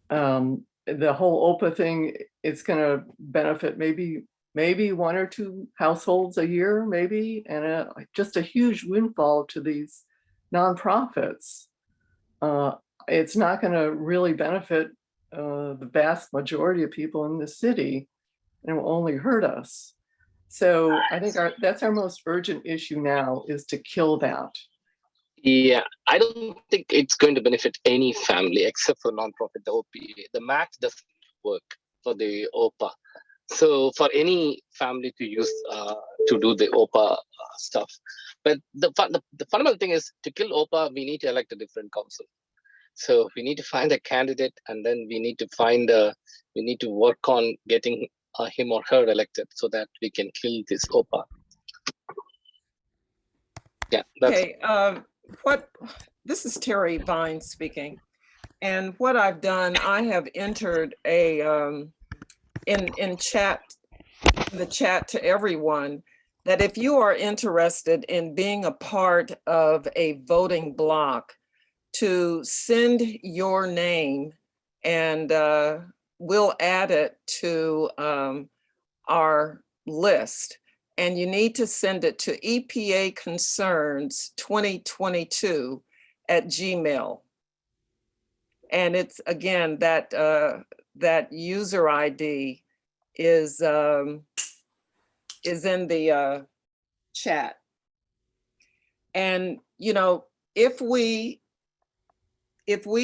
The whole OPA thing is going to benefit maybe 1 or 2 households a year, maybe, and just a huge windfall to these nonprofits. It's not going to really benefit the vast majority of people in the city, and it will only hurt us. So I think that's our most urgent issue now, is to kill that. Yeah, I don't think it's going to benefit any family except for nonprofit, the OP. The math doesn't work for the OPA. So for any family to use to do the OPA stuff. But the fundamental thing is, to kill OPA, we need to elect a different council. So we need to find a candidate, and then we need to work on getting him or her elected so that we can kill this OPA. Yeah. Okay. This is Terri Vines speaking, and what I've done, I have entered a in the chat to everyone, that if you are interested in being a part of a voting block, to send your name, and we'll add it to our list. And you need to send it to EPA Concerns 2022 at Gmail. And it's, again, that user ID is in the chat. And if we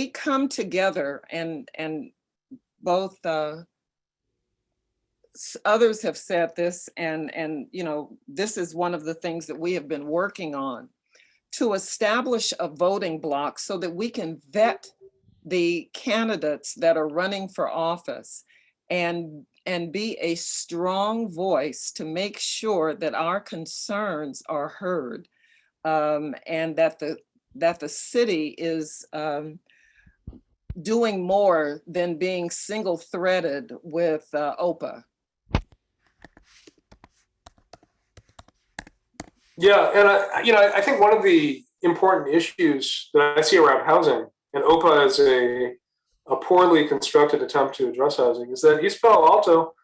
come together, and both others have said this, and this is one of the things that we have been working on, to establish a voting block so that we can vet the candidates that are running for office, and be a strong voice to make sure that our concerns are heard, and that the city is doing more than being single-threaded with OPA. Yeah, and I think one of the important issues that I see around housing, and OPA is a poorly constructed attempt to address housing, is that East Palo Alto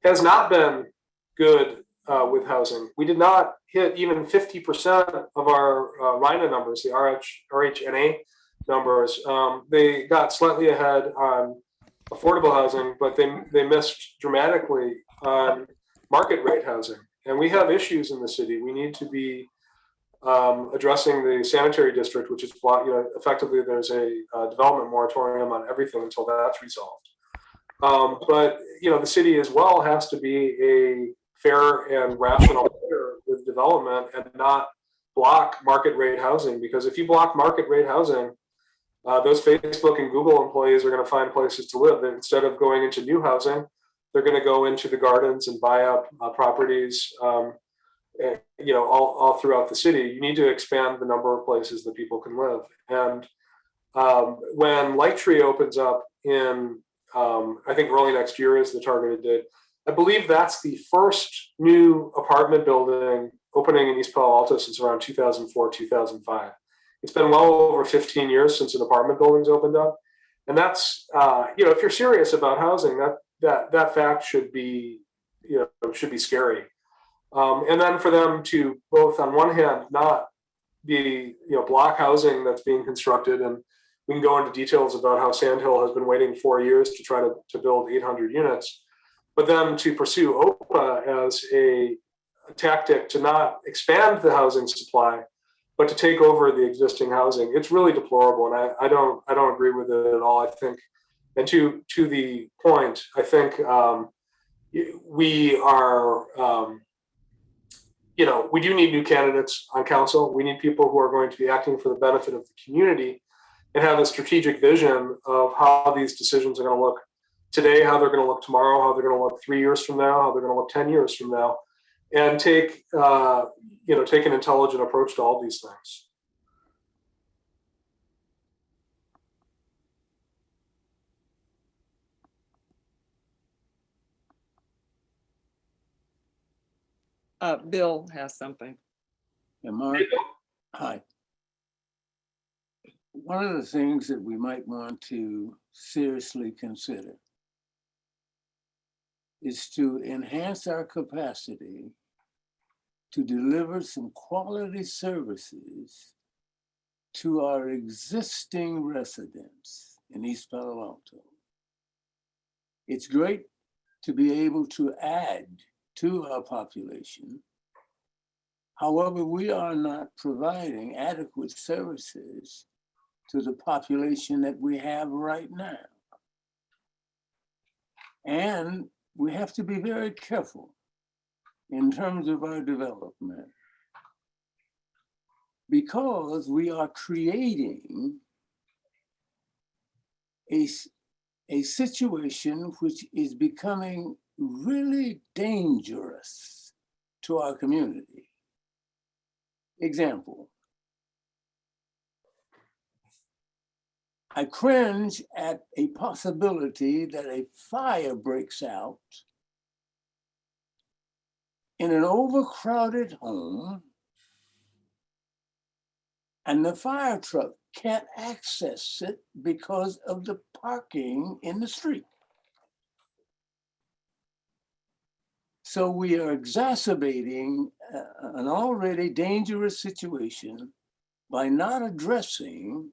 has not been good with housing. We did not hit even 50% of our RHNA numbers, the RHNA numbers. They got slightly ahead on affordable housing, but they missed dramatically on market rate housing. And we have issues in the city. We need to be addressing the sanitary district, which is effectively there's a development moratorium on everything until that's resolved. But the city as well has to be a fair and rational player with development. development and not block market rate housing. Because if you block market rate housing, those Facebook and Google employees are going to find places to live. And instead of going into new housing, they're going to go into the gardens and buy up properties, all throughout the city. You need to expand the number of places that people can live. And when Lightree opens up in, I think early next year is the targeted date, I believe that's the first new apartment building opening in East Palo Alto since around 2004, 2005. It's been well over 15 years since an apartment building's opened up. And that's, if you're serious about housing, that fact should be, should be scary. And then for them to both, on one hand, not be, block housing that's being constructed, and we can go into details about how Sandhill has been waiting 4 years to try to build 800 units, but then to pursue OPA as a tactic to not expand the housing supply, but to take over the existing housing. It's really deplorable, and I don't agree with it at all. I think, and to the point, I think we are, we do need new candidates on council. We need people who are going to be acting for the benefit of the community and have a strategic vision of how these decisions are going to look today, how they're going to look tomorrow, how they're going to look 3 years from now, how they're going to look 10 years from now, and take an intelligent approach to all these things. Bill has something. Yeah, Mark, hi. One of the things that we might want to seriously consider is to enhance our capacity to deliver some quality services to our existing residents in East Palo Alto. It's great to be able to add to our population. However, we are not providing adequate services to the population that we have right now. And we have to be very careful in terms of our development, because we are creating a situation which is becoming really dangerous to our community. Example, I cringe at a possibility that a fire breaks out in an overcrowded home and the fire truck can't access it because of the parking in the street. So we are exacerbating an already dangerous situation by not addressing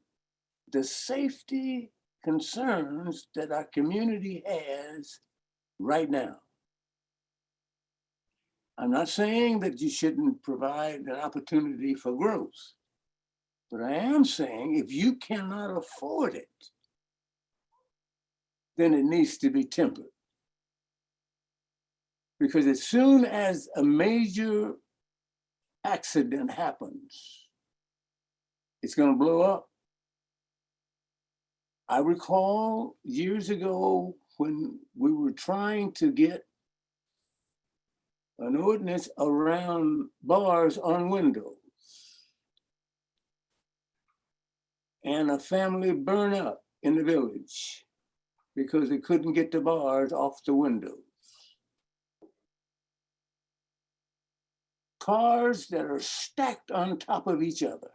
the safety concerns that our community has right now. I'm not saying that you shouldn't provide an opportunity for growth, but I am saying if you cannot afford it, then it needs to be tempered. Because as soon as a major accident happens, it's going to blow up. I recall years ago when we were trying to get an ordinance around bars on windows, and a family burned up in the village because they couldn't get the bars off the windows. Cars that are stacked on top of each other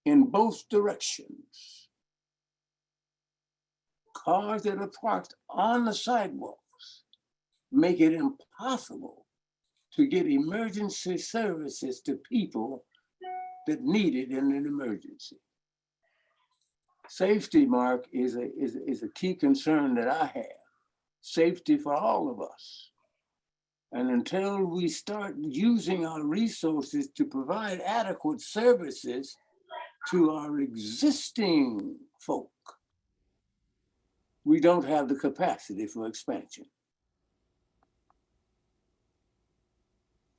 in both directions. Cars that are parked on the sidewalks make it impossible to get emergency services to people that need it in an emergency. Safety, Mark, is a key concern that I have. Safety for all of us. And until we start using our resources to provide adequate services to our existing folk, we don't have the capacity for expansion.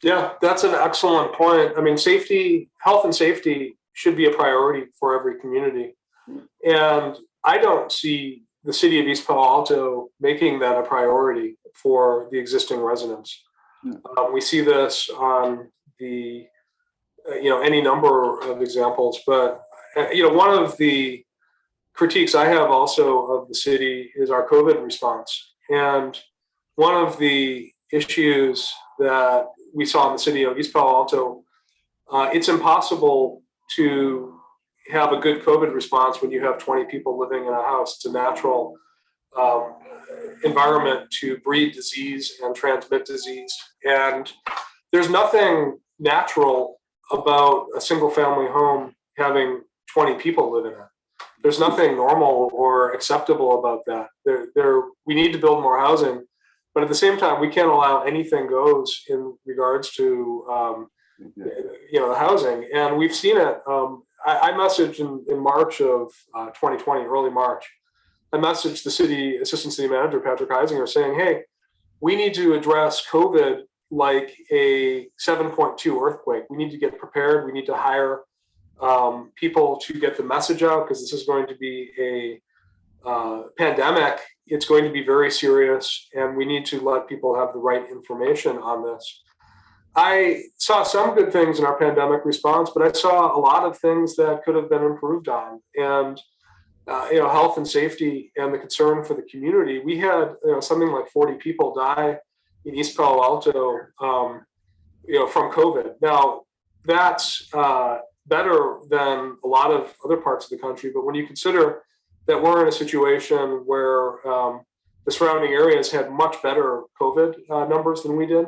Yeah, that's an excellent point. I mean, safety, health and safety should be a priority for every community. And I don't see the city of East Palo Alto making that a priority for the existing residents. We see this on the, any number of examples, but, one of the critiques I have also of the city is our COVID response. And one of the issues that we saw in the city of East Palo Alto, it's impossible to have a good COVID response when you have 20 people living in a house. It's a natural environment to breed disease and transmit disease. And there's nothing natural about a single family home having 20 people live in it. There's nothing normal or acceptable about that. We need to build more housing, but at the same time, we can't allow anything goes in regards to the housing. And we've seen it. I messaged in March of 2020, early March. I messaged the city assistant city manager Patrick Heisinger saying, "Hey, we need to address COVID like a 7.2 earthquake. We need to get prepared. We need to hire people to get the message out because this is going to be a pandemic. It's going to be very serious, and we need to let people have the right information on this." I saw some good things in our pandemic response, but I saw a lot of things that could have been improved on. And health and safety and the concern for the community. We had something like 40 people die in East Palo Alto, from COVID. Now that's better than a lot of other parts of the country. But when you consider that we're in a situation where the surrounding areas had much better COVID numbers than we did,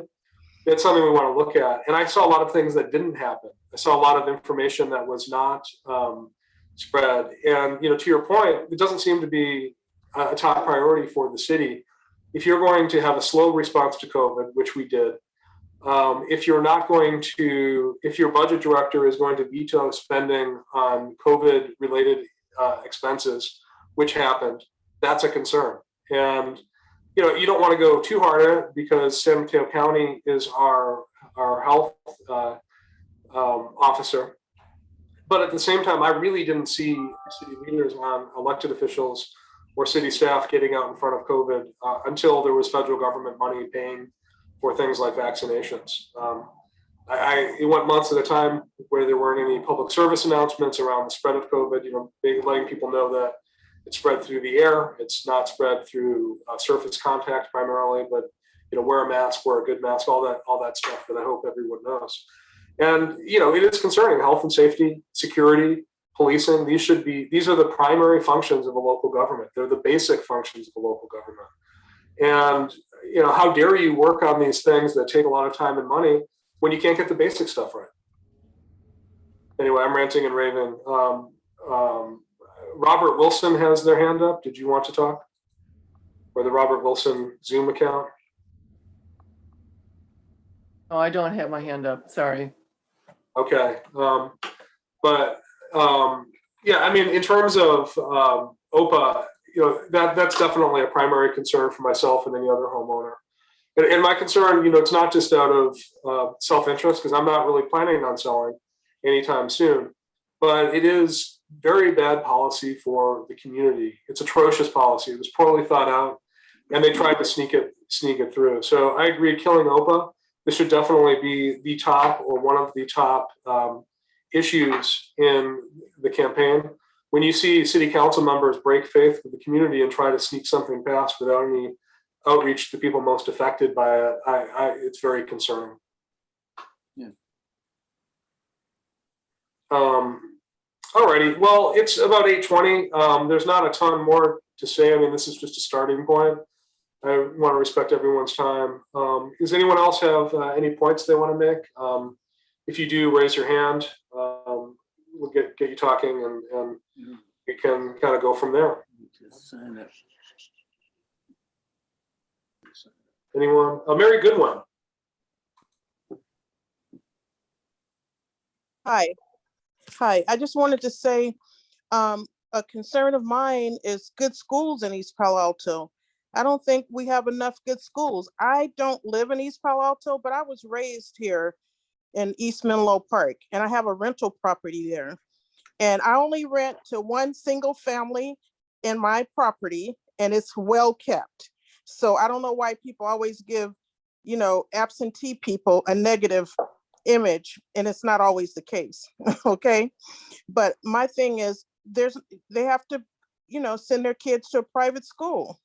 that's something we want to look at. And I saw a lot of things that didn't happen. I saw a lot of information that was not spread. And to your point, it doesn't seem to be a top priority for the city. If you're going to have a slow response to COVID, which we did, if you're not going to, if your budget director is going to veto spending on COVID related expenses, which happened, that's a concern. And you don't want to go too hard at it because San Mateo County is our health officer. But at the same time, I really didn't see city leaders on elected officials or city staff getting out in front of COVID until there was federal government money paying for things like vaccinations. It went months at a time where there weren't any public service announcements around the spread of COVID, letting people know that it's spread through the air. It's not spread through surface contact primarily, but wear a mask, wear a good mask, all that stuff that I hope everyone knows. And it is concerning. Health and safety, security, policing. These are the primary functions of a local government. They're the basic functions of a local government. And how dare you work on these things that take a lot of time and money when you can't get the basic stuff right? Anyway, I'm ranting and raving. Robert Wilson has their hand up. Did you want to talk? Or the Robert Wilson Zoom account? Oh, I don't have my hand up. Sorry. Okay. In terms of OPA, that's definitely a primary concern for myself and any other homeowner. And my concern, it's not just out of self-interest, because I'm not really planning on selling anytime soon, but it is very bad policy for the community. It's atrocious policy. It was poorly thought out, and they tried to sneak it through. So I agree, killing OPA, this should definitely be the top or one of the top issues in the campaign. When you see city council members break faith with the community and try to sneak something past without any outreach to people most affected by it, it's very concerning. Yeah. Alrighty, well, it's about 8:20. There's not a ton more to say. I mean, this is just a starting point. I want to respect everyone's time. Does anyone else have any points they want to make? If you do, raise your hand. We'll get you talking, and we can kind of go from there. Anyone? Mary Goodwin. Hi. I just wanted to say a concern of mine is good schools in East Palo Alto. I don't think we have enough good schools. I don't live in East Palo Alto, but I was raised here in East Menlo Park, and I have a rental property there. And I only rent to one single family in my property, and it's well kept. So I don't know why people always give, absentee people a negative image, and it's not always the case. Okay. But my thing is, they have to, send their kids to a private school,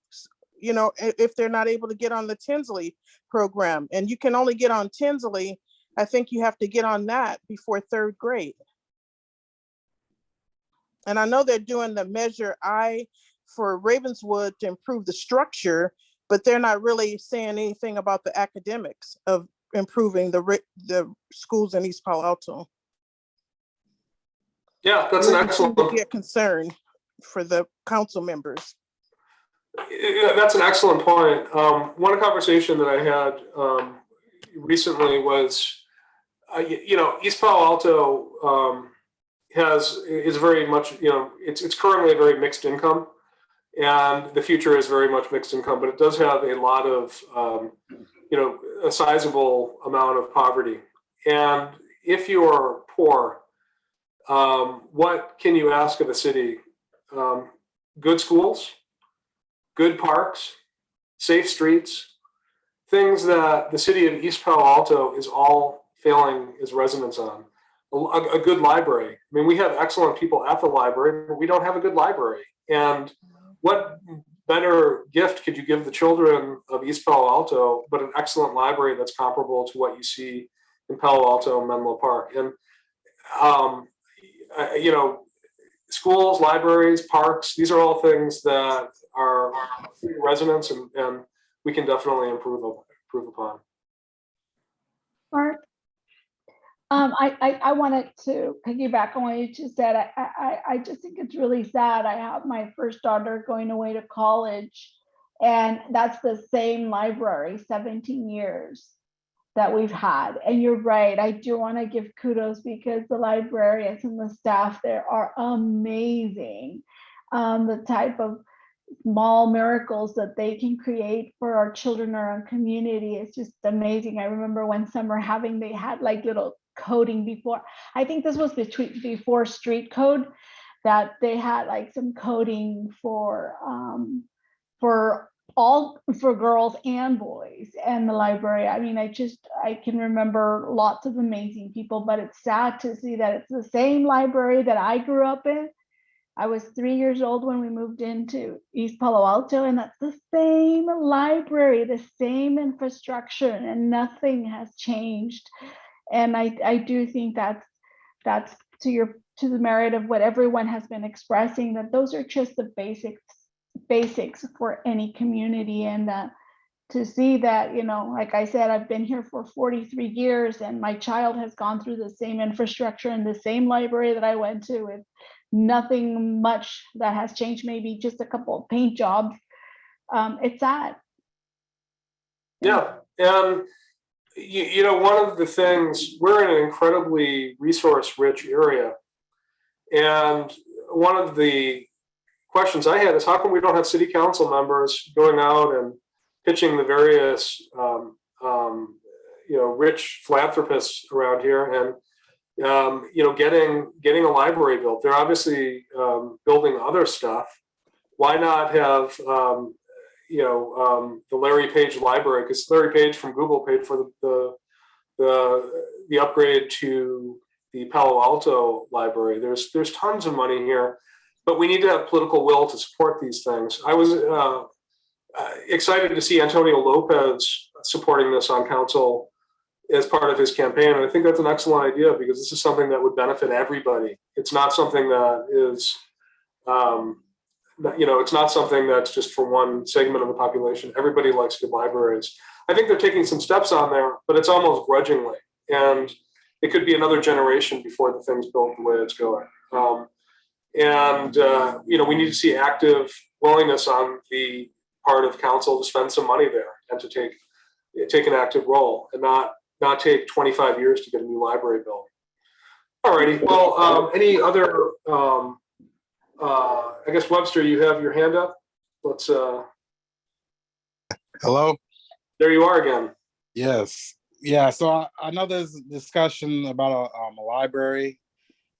if they're not able to get on the Tinsley program. And you can only get on Tinsley, I think you have to get on that before 3rd grade. And I know they're doing the Measure I for Ravenswood to improve the structure, but they're not really saying anything about the academics of improving the schools in East Palo Alto. Yeah, that's an excellent. To be a concern for the council members. That's an excellent point. One conversation that I had recently was, East Palo Alto is very much, it's currently a very mixed income, and the future is very much mixed income, but it does have a lot of, a sizable amount of poverty. And if you are poor, what can you ask of a city? Good schools, good parks, safe streets, things that the city of East Palo Alto is all failing its residents on. A good library. I mean, we have excellent people at the library, but we don't have a good library. And what better gift could you give the children of East Palo Alto but an excellent library that's comparable to what you see in Palo Alto and Menlo Park? And schools, libraries, parks, these are all things that are residents, and we can definitely improve upon. Mark, I wanted to piggyback on what you just said. I just think it's really sad. I have my first daughter going away to college, and that's the same library, 17 years that we've had. And you're right, I do want to give kudos because the librarians and the staff there are amazing. The type of small miracles that they can create for our children or our community is just amazing. I remember one summer they had like little coding before, I think this was before street code, that they had like some coding for girls and boys and the library. I mean, I can remember lots of amazing people, but it's sad to see that it's the same library that I grew up in. I was 3 years old when we moved into East Palo Alto, and that's the same library, the same infrastructure, and nothing has changed. And I do think that's to the merit of what everyone has been expressing, that those are just the basics for any community. And to see that, like I said, I've been here for 43 years and my child has gone through the same infrastructure and the same library that I went to, with nothing much that has changed, maybe just a couple of paint jobs. It's sad. Yeah. And one of the things, we're in an incredibly resource-rich area. And one of the questions I had is, how come we don't have city council members going out and pitching the various, rich philanthropists around here and, getting a library built? They're obviously building other stuff. Why not have, the Larry Page Library? Because Larry Page from Google paid for the upgrade to the Palo Alto library. There's tons of money here, but we need to have political will to support these things. I was excited to see Antonio Lopez supporting this on council as part of his campaign. And I think that's an excellent idea, because this is something that would benefit everybody. It's not something that is, it's not something that's just for one segment of the population. Everybody likes good libraries. I think they're taking some steps on there, but it's almost grudgingly. And it could be another generation before the thing's built the way it's going. We need to see active willingness on the part of council to spend some money there and to take an active role, and not take 25 years to get a new library built. All righty. Well, any other, I guess, Webster, you have your hand up. Let's. Hello? There you are again. Yes. Yeah, so I know there's discussion about a library,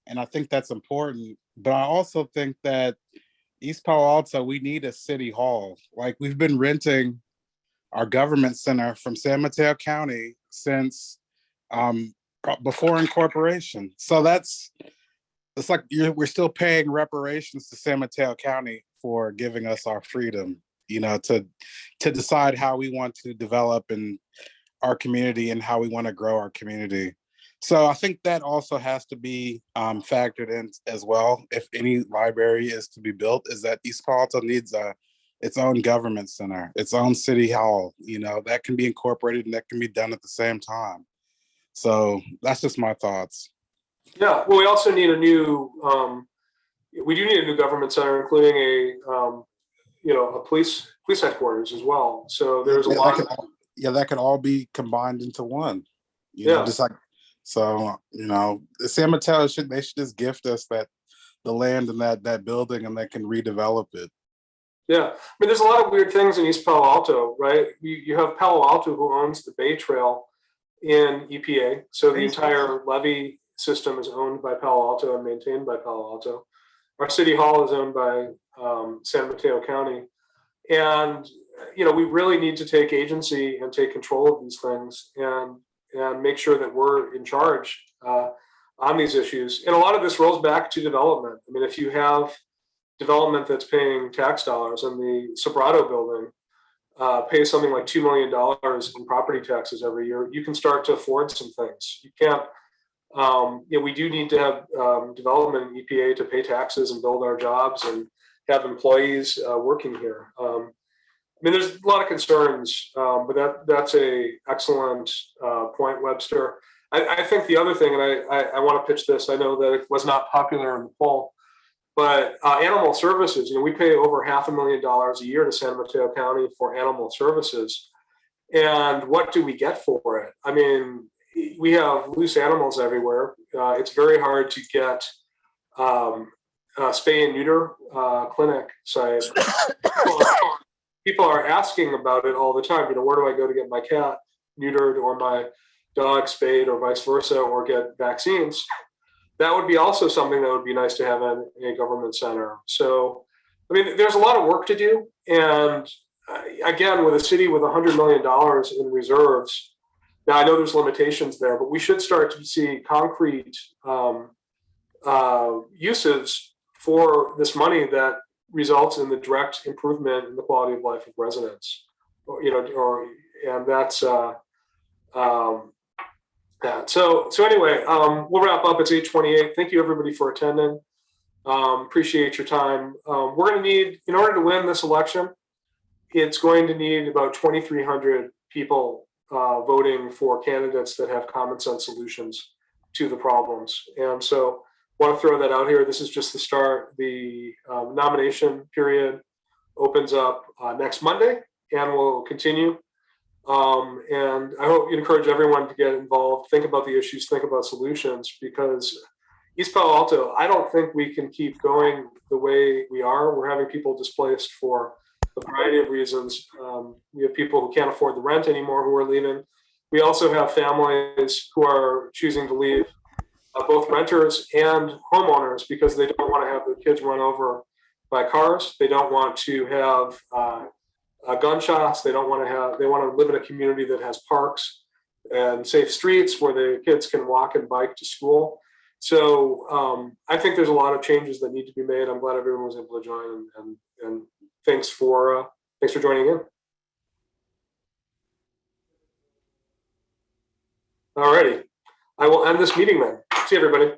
and I think that's important, but I also think that East Palo Alto, we need a city hall. Like, we've been renting our government center from San Mateo County since before incorporation. So it's like we're still paying reparations to San Mateo County for giving us our freedom, to decide how we want to develop in our community and how we want to grow our community. So I think that also has to be factored in as well. If any library is to be built, is that East Palo Alto needs its own government center, its own city hall, that can be incorporated and that can be done at the same time. So that's just my thoughts. Yeah, well, we also need we do need a new government center, including a police headquarters as well. So there's a lot. That could all be combined into one. Just like, so San Mateo they should just gift us the land and that building, and they can redevelop it. Yeah, I mean, there's a lot of weird things in East Palo Alto, right? You have Palo Alto, who owns the Bay Trail in EPA, so the entire levee system is owned by Palo Alto and maintained by Palo Alto. Our city hall is owned by San Mateo County, and we really need to take agency and take control of these things and make sure that we're in charge on these issues. And a lot of this rolls back to development. I mean, if you have development that's paying tax dollars, and the Sobrato building pays something like $2 million in property taxes every year, you can start to afford some things. You can't. We do need to have development in EPA to pay taxes and build our jobs and have employees working here. I mean, there's a lot of concerns, but that's a excellent point, Webster. I think the other thing, and I want to pitch this, I know that it was not popular in the poll, but animal services, we pay over $500,000 a year to San Mateo County for animal services. And what do we get for it? I mean, we have loose animals everywhere. It's very hard to get spay and neuter clinic sites. People are asking about it all the time. Where do I go to get my cat neutered or my dog spayed or vice versa, or get vaccines? That would be also something that would be nice to have in a government center. So, I mean, there's a lot of work to do. And again, with a city with $100 million in reserves, now I know there's limitations there, but we should start to see concrete uses for this money that results in the direct improvement in the quality of life of residents. And that's that. So anyway, we'll wrap up. It's 8:28. Thank you everybody for attending. Appreciate your time. We're going to need, in order to win this election, it's going to need about 2,300 people voting for candidates that have common sense solutions to the problems. And so I want to throw that out here. This is just the start. The nomination period opens up next Monday and will continue. And I hope you encourage everyone to get involved, think about the issues, think about solutions, because East Palo Alto, I don't think we can keep going the way we are. We're having people displaced for a variety of reasons. We have people who can't afford the rent anymore who are leaving. We also have families who are choosing to leave, both renters and homeowners, because they don't want to have their kids run over by cars. They don't want to have gunshots. They want to live in a community that has parks and safe streets where the kids can walk and bike to school. So I think there's a lot of changes that need to be made. I'm glad everyone was able to join, and thanks for joining in. All righty. I will end this meeting then. See you, everybody.